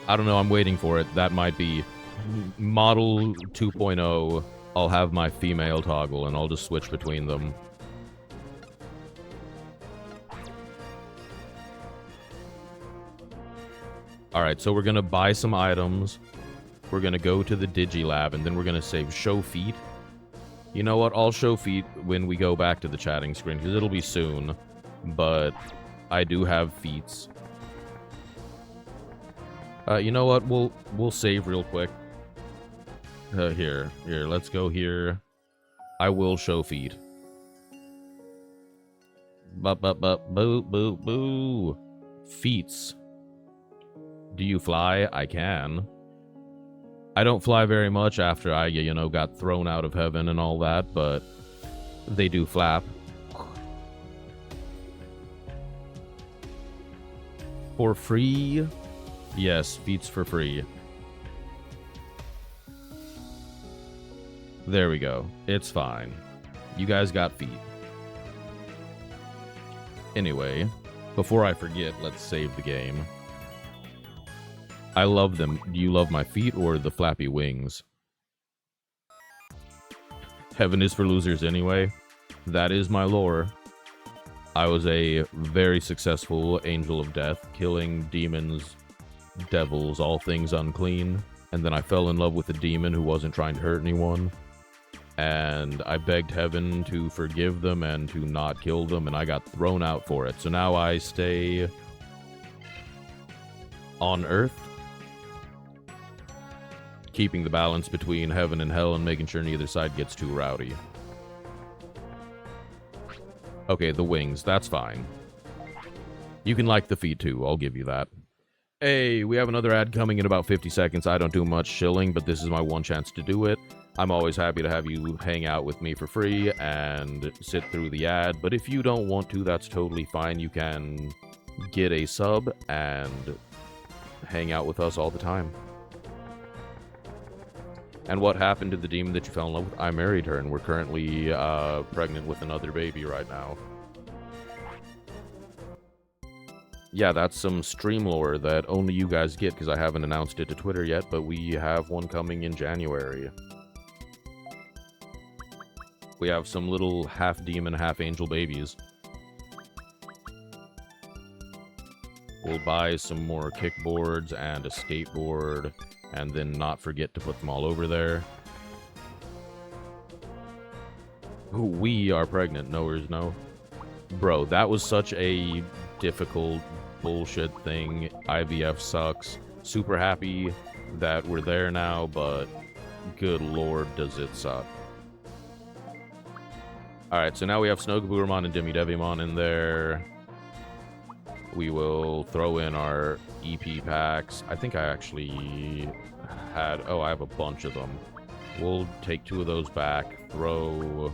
I don't know, I'm waiting for it. That might be Model 2.0. I'll have my female toggle, and I'll just switch between them. Alright, so we're gonna buy some items. We're gonna go to the Digilab, and then we're gonna save show feet. You know what? I'll show feet when we go back to the chatting screen, because it'll be soon. But I do have feats. You know what? We'll save real quick. Here, let's go here. I will show feet. Boo. Feats. Do you fly? I can. I don't fly very much after I, you know, got thrown out of heaven and all that, but they do flap. For free? Yes, feats for free. There we go. It's fine. You guys got feet. Anyway, before I forget, let's save the game. I love them. Do you love my feet or the flappy wings? Heaven is for losers anyway. That is my lore. I was a very successful angel of death, killing demons, devils, all things unclean, and then I fell in love with a demon who wasn't trying to hurt anyone, and I begged heaven to forgive them and to not kill them, and I got thrown out for it. So now I stay on Earth, keeping the balance between heaven and hell and making sure neither side gets too rowdy. Okay, the wings, that's fine. You can like the feet too, I'll give you that. Hey, we have another ad coming in about 50 seconds. I don't do much shilling, but this is my one chance to do it. I'm always happy to have you hang out with me for free and sit through the ad, but if you don't want to, that's totally fine. You can get a sub and hang out with us all the time. And what happened to the demon that you fell in love with? I married her, and we're currently pregnant with another baby right now. Yeah, that's some stream lore that only you guys get, because I haven't announced it to Twitter yet, but we have one coming in January. We have some little half-demon, half-angel babies. We'll buy some more kickboards and a skateboard, and then not forget to put them all over there. Ooh, we are pregnant, knowers know. Bro, that was such a difficult bullshit thing. IVF sucks. Super happy that we're there now, but good lord does it suck. Alright, so now we have Snogaburamon and Demidevimon in there. We will throw in our EP packs. I think I actually had... Oh, I have a bunch of them. We'll take 2 of those back, throw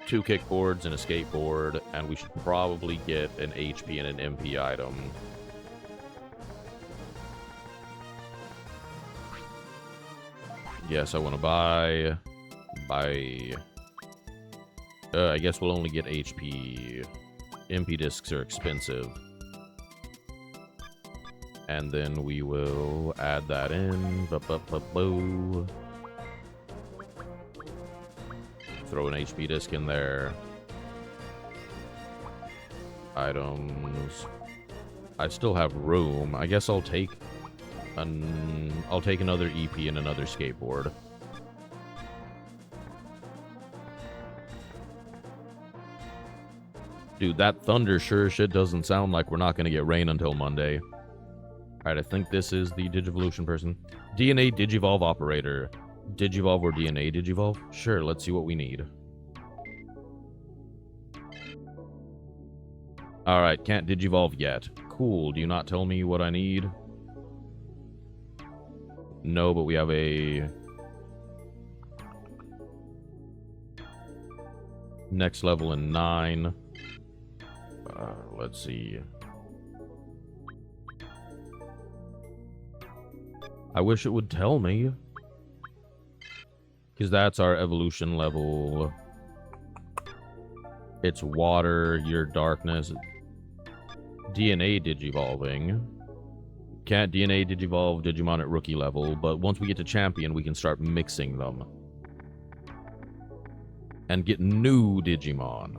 2 kickboards and a skateboard, and we should probably get an HP and an MP item. Yes, I want to buy... I guess we'll only get HP. MP discs are expensive. And then we will add that in. Throw an HP disc in there. Items. I still have room. I guess I'll take another EP and another skateboard. Dude, that thunder sure shit doesn't sound like we're not gonna get rain until Monday. Alright, I think this is the Digivolution person. DNA Digivolve operator. Digivolve or DNA Digivolve? Sure, let's see what we need. Alright, can't Digivolve yet. Cool, do you not tell me what I need? No, but we have a... next level in 9. Let's see. I wish it would tell me. Because that's our evolution level. It's water, your darkness. DNA Digivolving. Can't DNA Digivolve Digimon at rookie level, but once we get to champion, we can start mixing them. And get new Digimon.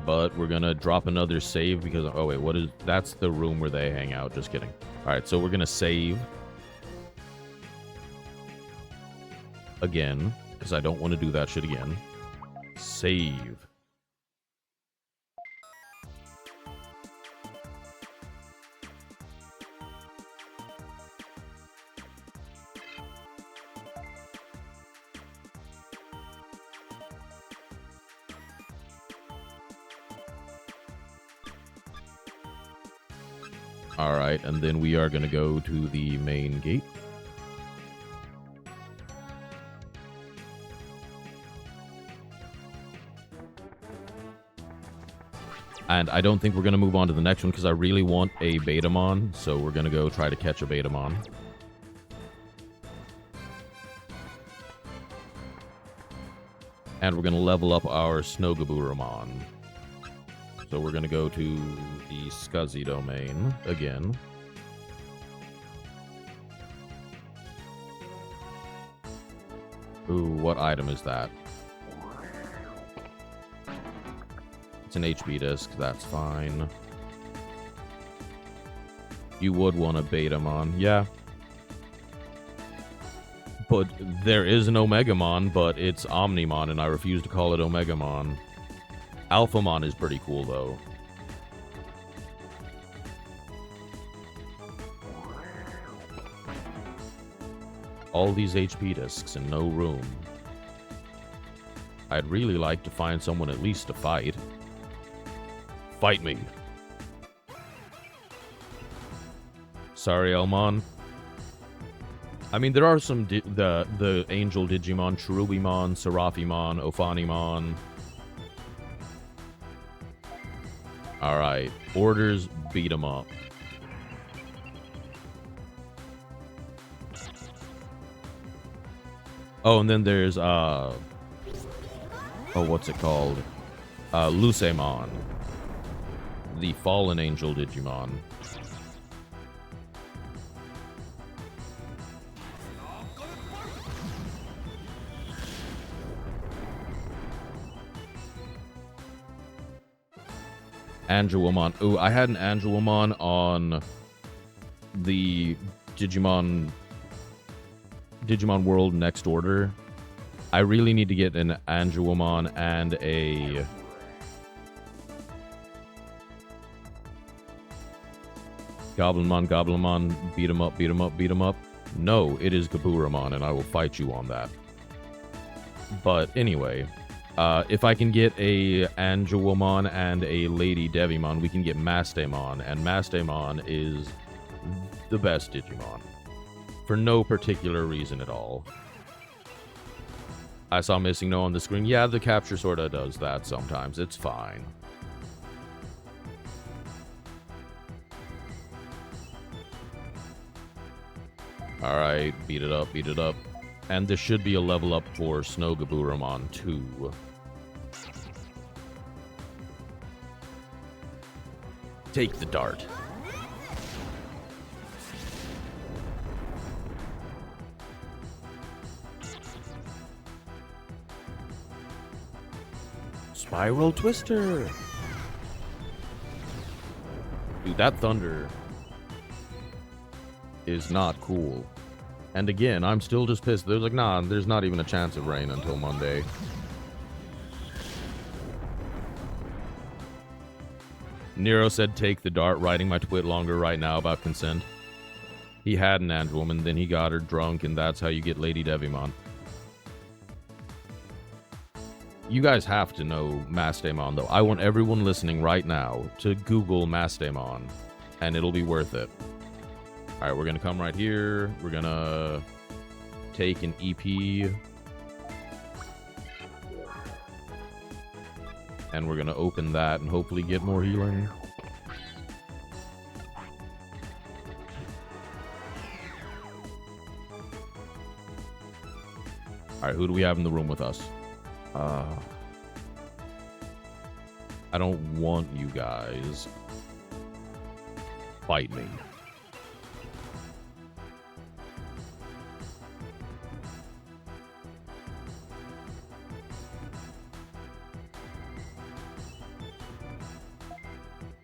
But we're gonna drop another save because... oh wait, what is... that's the room where they hang out. Just kidding. Alright, so we're gonna save. Again. Because I don't want to do that shit again. Save. Alright, and then we are going to go to the main gate. And I don't think we're going to move on to the next one because I really want a Betamon, so we're going to go try to catch a Betamon. And we're going to level up our Snowgaburamon. So we're going to go to the Scuzzy domain again. Ooh, what item is that? It's an HP disc, that's fine. You would want a Betamon, yeah. But there is an Omegamon, but it's Omnimon, and I refuse to call it Omegamon. Alphamon is pretty cool, though. All these HP discs and no room. I'd really like to find someone at least to fight. Fight me. Sorry, Elmon. I mean, there are some the Angel Digimon, Cherubimon, Seraphimon, Ophanimon. Alright, orders, beat 'em up. Oh, and then there's, oh, what's it called? Lucemon. The Fallen Angel Digimon. Angelwomon. Ooh, I had an Angelwomon on the Digimon World Next Order. I really need to get an Angelwomon and a... Goblinmon, beat 'em up, beat 'em up, beat 'em up. No, it is Gaburamon, and I will fight you on that. But anyway... if I can get a Angelwomon and a Lady Devimon, we can get Mastemon, and Mastemon is the best Digimon. For no particular reason at all. I saw Missing No on the screen. Yeah, the capture sorta does that sometimes. It's fine. Alright, beat it up, beat it up. And this should be a level up for Snowgaburamon too. Take the dart. Spiral Twister! Dude, that thunder is not cool. And again, I'm still just pissed. There's like, nah, there's not even a chance of rain until Monday. Nero said, take the dart, writing my twit longer right now about consent. He had an ant woman, then he got her drunk, and that's how you get Lady Devimon. You guys have to know Mastemon, though. I want everyone listening right now to Google Mastemon, and it'll be worth it. Alright, we're gonna come right here. We're gonna take an EP. And we're gonna open that and hopefully get more healing. Alright, who do we have in the room with us? I don't want you guys fight me.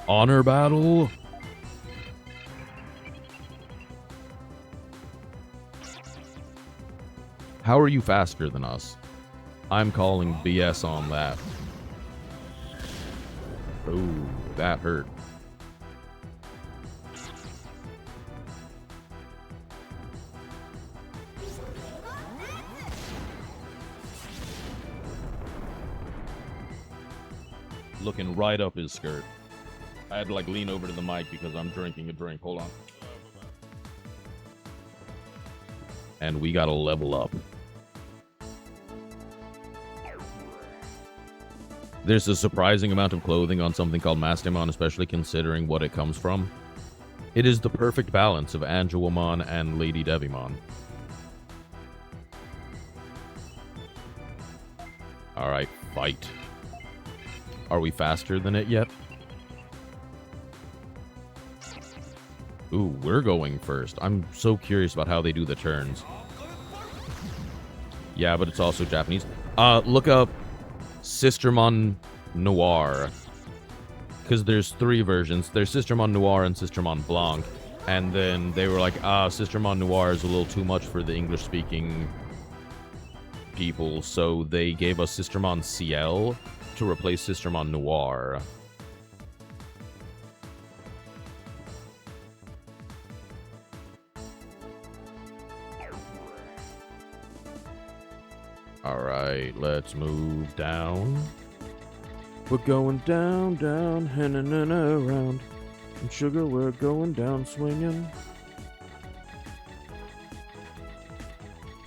Honor battle? How are you faster than us? I'm calling BS on that. Ooh, that hurt. Looking right up his skirt. I had to like lean over to the mic because I'm drinking a drink. Hold on. And we gotta level up. There's a surprising amount of clothing on something called Mastemon, especially considering what it comes from. It is the perfect balance of Angelomon and Lady Devimon. Alright, fight. Are we faster than it yet? Ooh, we're going first. I'm so curious about how they do the turns. Yeah, but it's also Japanese. Look up Sistermon Noir. Because there's 3 versions. There's Sistermon Noir and Sistermon Blanc. And then they were like, Sistermon Noir is a little too much for the English-speaking people. So they gave us Sistermon Ciel to replace Sistermon Noir. Alright, let's move down. We're going down, down, and around. And sugar, we're going down swinging.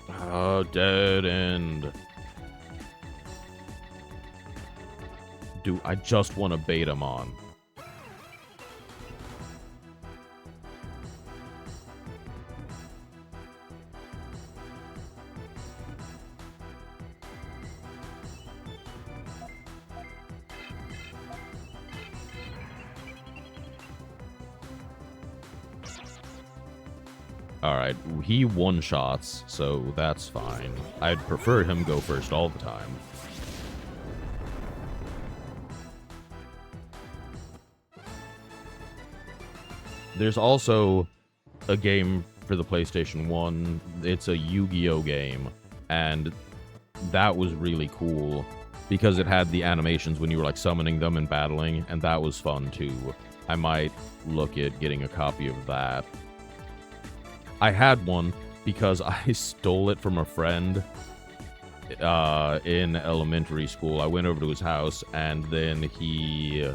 Oh, dead end. Dude, I just want to bait him on. Alright, he one-shots, so that's fine. I'd prefer him go first all the time. There's also a game for the PlayStation 1. It's a Yu-Gi-Oh game, and that was really cool because it had the animations when you were like summoning them and battling, and that was fun too. I might look at getting a copy of that. I had one because I stole it from a friend in elementary school. I went over to his house, and then he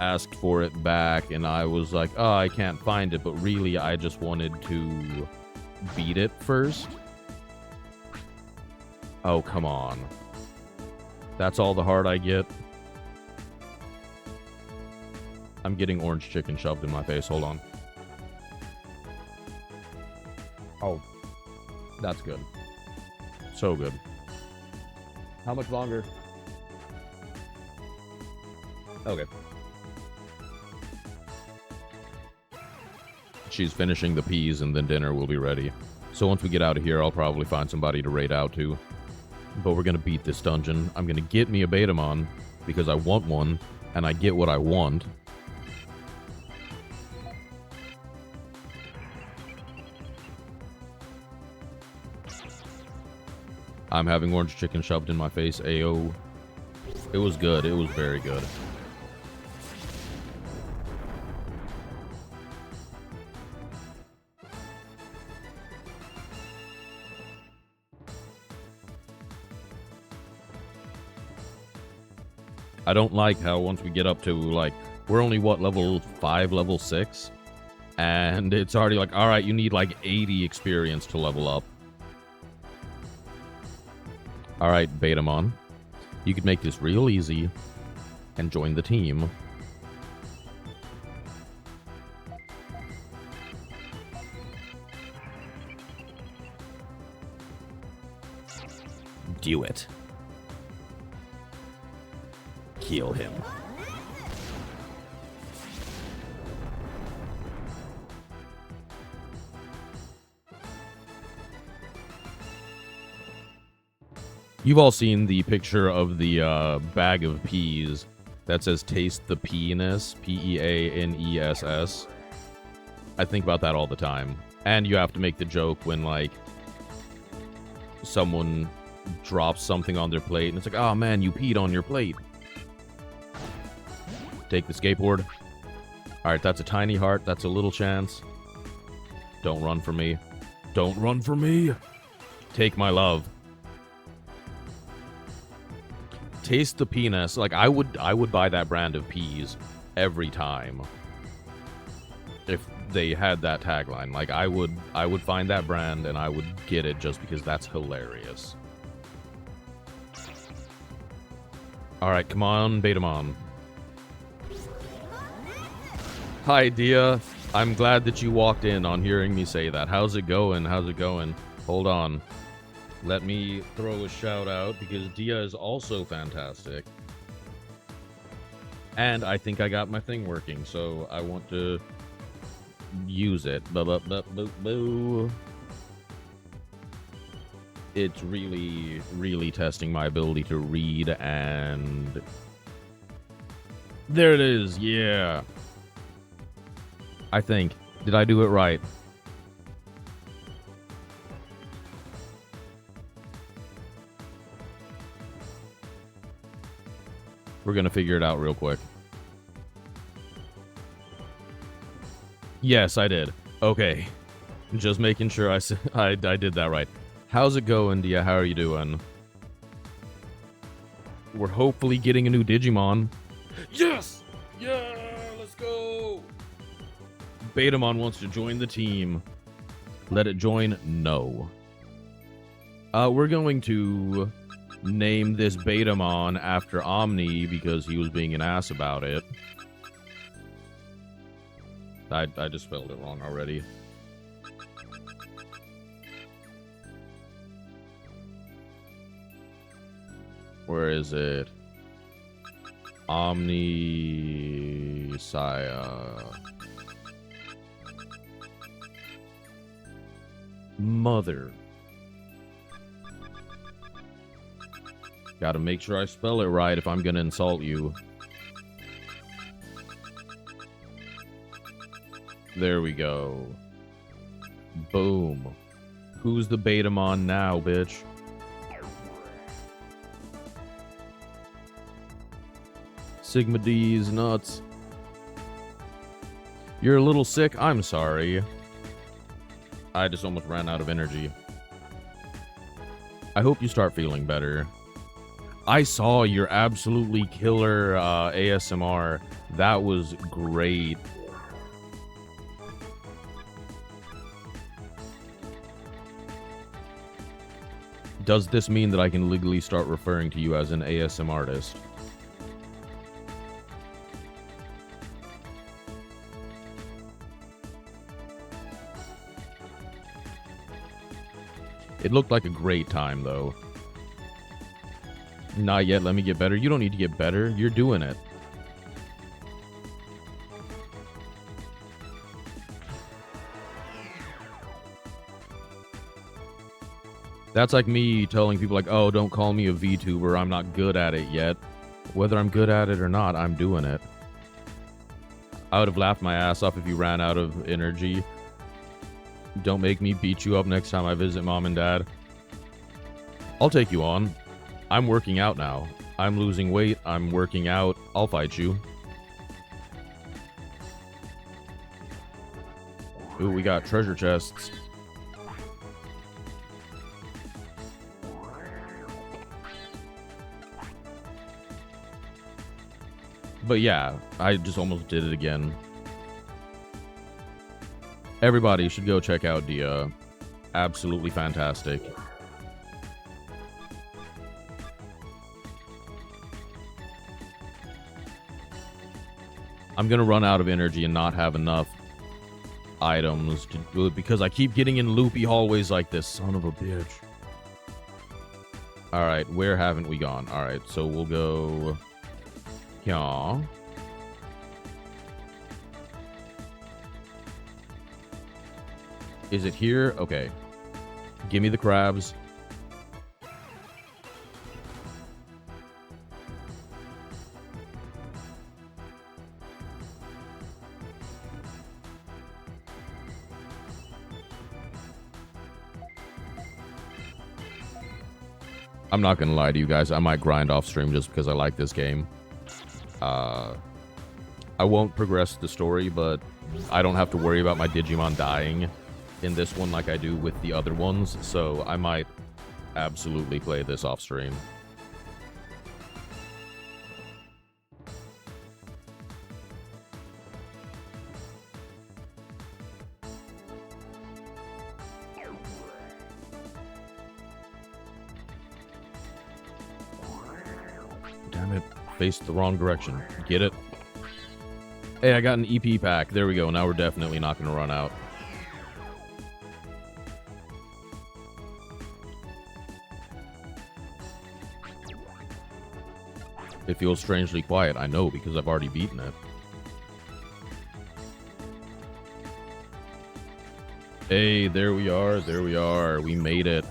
asked for it back, and I was like, oh, I can't find it, but really, I just wanted to beat it first. Oh, come on. That's all the heart I get? I'm getting orange chicken shoved in my face. Hold on. Oh. That's good. So good. How much longer? Okay. She's finishing the peas and then dinner will be ready. So So once we get out of here, I'll probably find somebody to raid out to. But we're going to beat this dungeon. I'm going to get me a Betamon because I want one, and I get what I want. I'm having orange chicken shoved in my face. Ayo. It was good. It was very good. I don't like how once we get up to, like, we're only, what, level 5, level 6? And it's already like, alright, you need, like, 80 experience to level up. Alright, Betamon. You could make this real easy and join the team. Do it. Kill him. You've all seen the picture of the bag of peas that says taste the penis, Peaness. I think about that all the time. And you have to make the joke when, like, someone drops something on their plate and it's like, oh man, you peed on your plate. Take the skateboard. Alright, that's a tiny heart. That's a little chance. Don't run for me. Don't run for me! Take my love. Taste the penis. Like, I would buy that brand of peas every time. If they had that tagline. Like, I would find that brand and I would get it just because that's hilarious. Alright, come on, Betamon. Hi, Dia. I'm glad that you walked in on hearing me say that. How's it going? How's it going? Hold on. Let me throw a shout out because Dia is also fantastic. And I think I got my thing working, so I want to use it. Boo. It's really, really testing my ability to read, and there it is. Yeah. I think. Did I do it right? We're gonna figure it out real quick. Yes, I did. Okay. Just making sure I did that right. How's it going, Dia? How are you doing? We're hopefully getting a new Digimon. Yes! Yeah! Let's go! Betamon wants to join the team. Let it join? No. We're going to name this Betamon after Omni because he was being an ass about it. I just spelled it wrong already. Where is it? Omni Saya. Mother. Gotta make sure I spell it right if I'm gonna insult you. There we go. Boom. Who's the Betamon now, bitch? Sigma D's nuts. You're a little sick? I'm sorry. I just almost ran out of energy. I hope you start feeling better. I saw your absolutely killer ASMR. That was great. Does this mean that I can legally start referring to you as an ASM artist? It looked like a great time, though. Not yet, let me get better. You don't need to get better. You're doing it. That's like me telling people like, oh, don't call me a VTuber, I'm not good at it yet. Whether I'm good at it or not, I'm doing it. I would have laughed my ass off if you ran out of energy. Don't make me beat you up next time I visit mom and dad. I'll take you on. I'm working out now. I'm losing weight. I'm working out. I'll fight you. Ooh, we got treasure chests. But yeah, I just almost did it again. Everybody should go check out Dia. Absolutely fantastic. I'm gonna run out of energy and not have enough items to do it because I keep getting in loopy hallways like this. Son of a bitch. Alright, where haven't we gone? Alright, so we'll go... Yeah. Is it here? Okay. Give me the crabs. I'm not gonna lie to you guys. I might grind off stream just because I like this game. I won't progress the story, but I don't have to worry about my Digimon dying in this one like I do with the other ones, so I might absolutely play this off stream. Damn it. Faced the wrong direction. Get it? Hey, I got an EP pack. There we go. Now we're definitely not going to run out. It feels strangely quiet. I know, because I've already beaten it. Hey, there we are. There we are. We made it.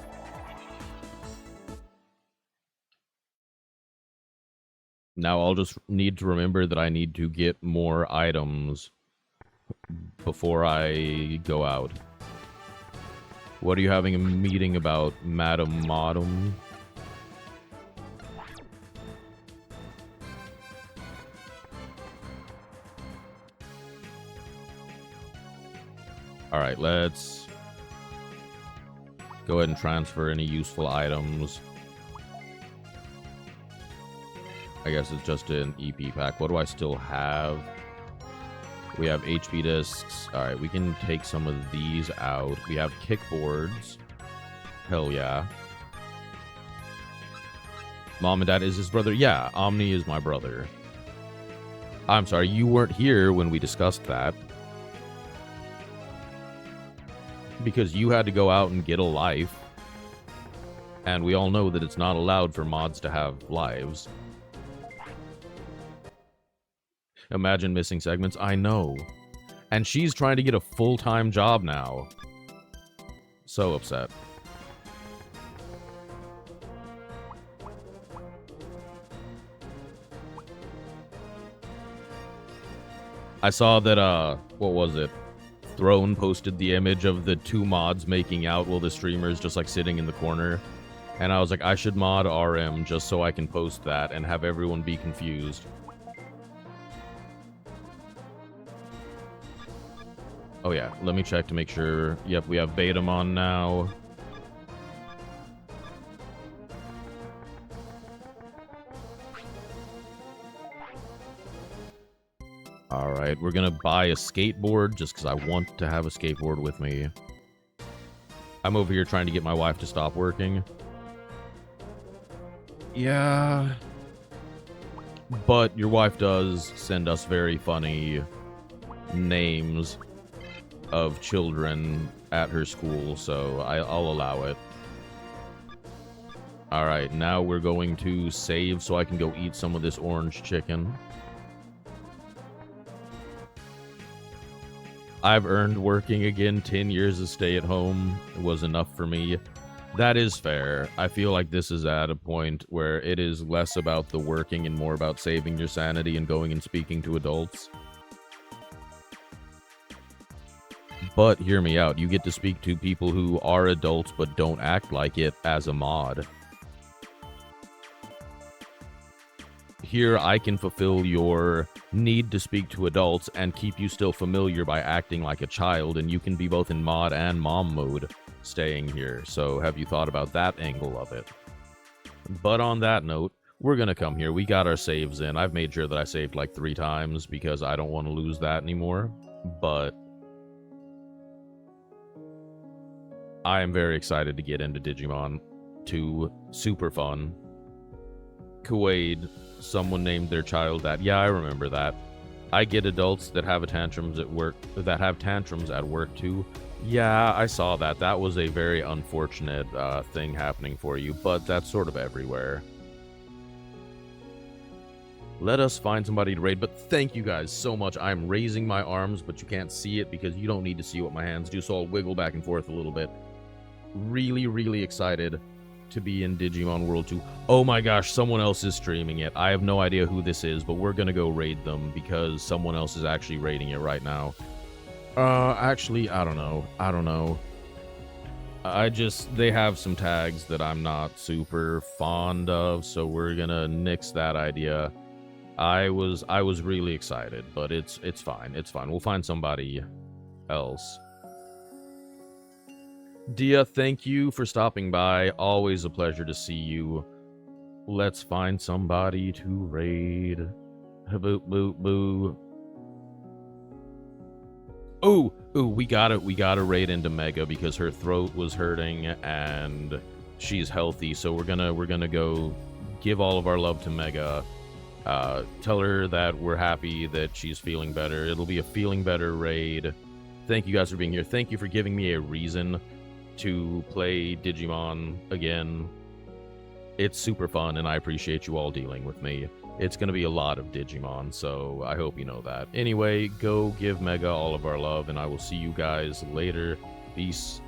Now I'll just need to remember that I need to get more items before I go out. What are you having a meeting about, Madam Modem? Alright, let's go ahead and transfer any useful items. I guess it's just an EP pack. What do I still have? We have HP discs. Alright, we can take some of these out. We have kickboards. Hell yeah. Mom and Dad is his brother? Yeah, Omni is my brother. I'm sorry, you weren't here when we discussed that. Because you had to go out and get a life. And we all know that it's not allowed for mods to have lives. Imagine missing segments. I know. And she's trying to get a full-time job now. So upset. I saw that, what was it? Throne posted the image of the two mods making out while the streamer's just, like, sitting in the corner. And I was like, I should mod RM just so I can post that and have everyone be confused. Oh yeah, let me check to make sure. Yep, we have Betamon now. Alright, we're gonna buy a skateboard just because I want to have a skateboard with me. I'm over here trying to get my wife to stop working. Yeah. But your wife does send us very funny names of children at her school, so I'll allow it. Alright, now we're going to save so I can go eat some of this orange chicken. I've earned working again. 10 years of stay at home was enough for me. That is fair. I feel like this is at a point where it is less about the working and more about saving your sanity and going and speaking to adults. But hear me out, you get to speak to people who are adults but don't act like it as a mod. Here, I can fulfill your need to speak to adults and keep you still familiar by acting like a child, and you can be both in mod and mom mode staying here. So have you thought about that angle of it? But on that note, we're gonna come here. We got our saves in. I've made sure that I saved like 3 times because I don't want to lose that anymore. But I am very excited to get into Digimon 2. Super fun. Kuwait, someone named their child that. Yeah, I remember that. I get adults that have tantrums at work too. Yeah, I saw that. That was a very unfortunate thing happening for you, but that's sort of everywhere. Let us find somebody to raid, but thank you guys so much. I'm raising my arms, but you can't see it because you don't need to see what my hands do, so I'll wiggle back and forth a little bit. Really, really excited to be in Digimon World 2. Oh my gosh, someone else is streaming it. I have no idea who this is, but we're gonna go raid them because someone else is actually raiding it right now. Actually, I don't know. They have some tags that I'm not super fond of, so we're gonna nix that idea. I was really excited, but it's fine. It's fine. We'll find somebody else. Dia, thank you for stopping by. Always a pleasure to see you. Let's find somebody to raid. Boop, boop, boo. Ooh, we gotta raid into Mega because her throat was hurting and she's healthy. So we're gonna go give all of our love to Mega. Tell her that we're happy that she's feeling better. It'll be a feeling better raid. Thank you guys for being here. Thank you for giving me a reason to play Digimon again. It's super fun, and I appreciate you all dealing with me. It's going to be a lot of Digimon, so I hope you know that. Anyway, go give Mega all of our love, and I will see you guys later. Peace.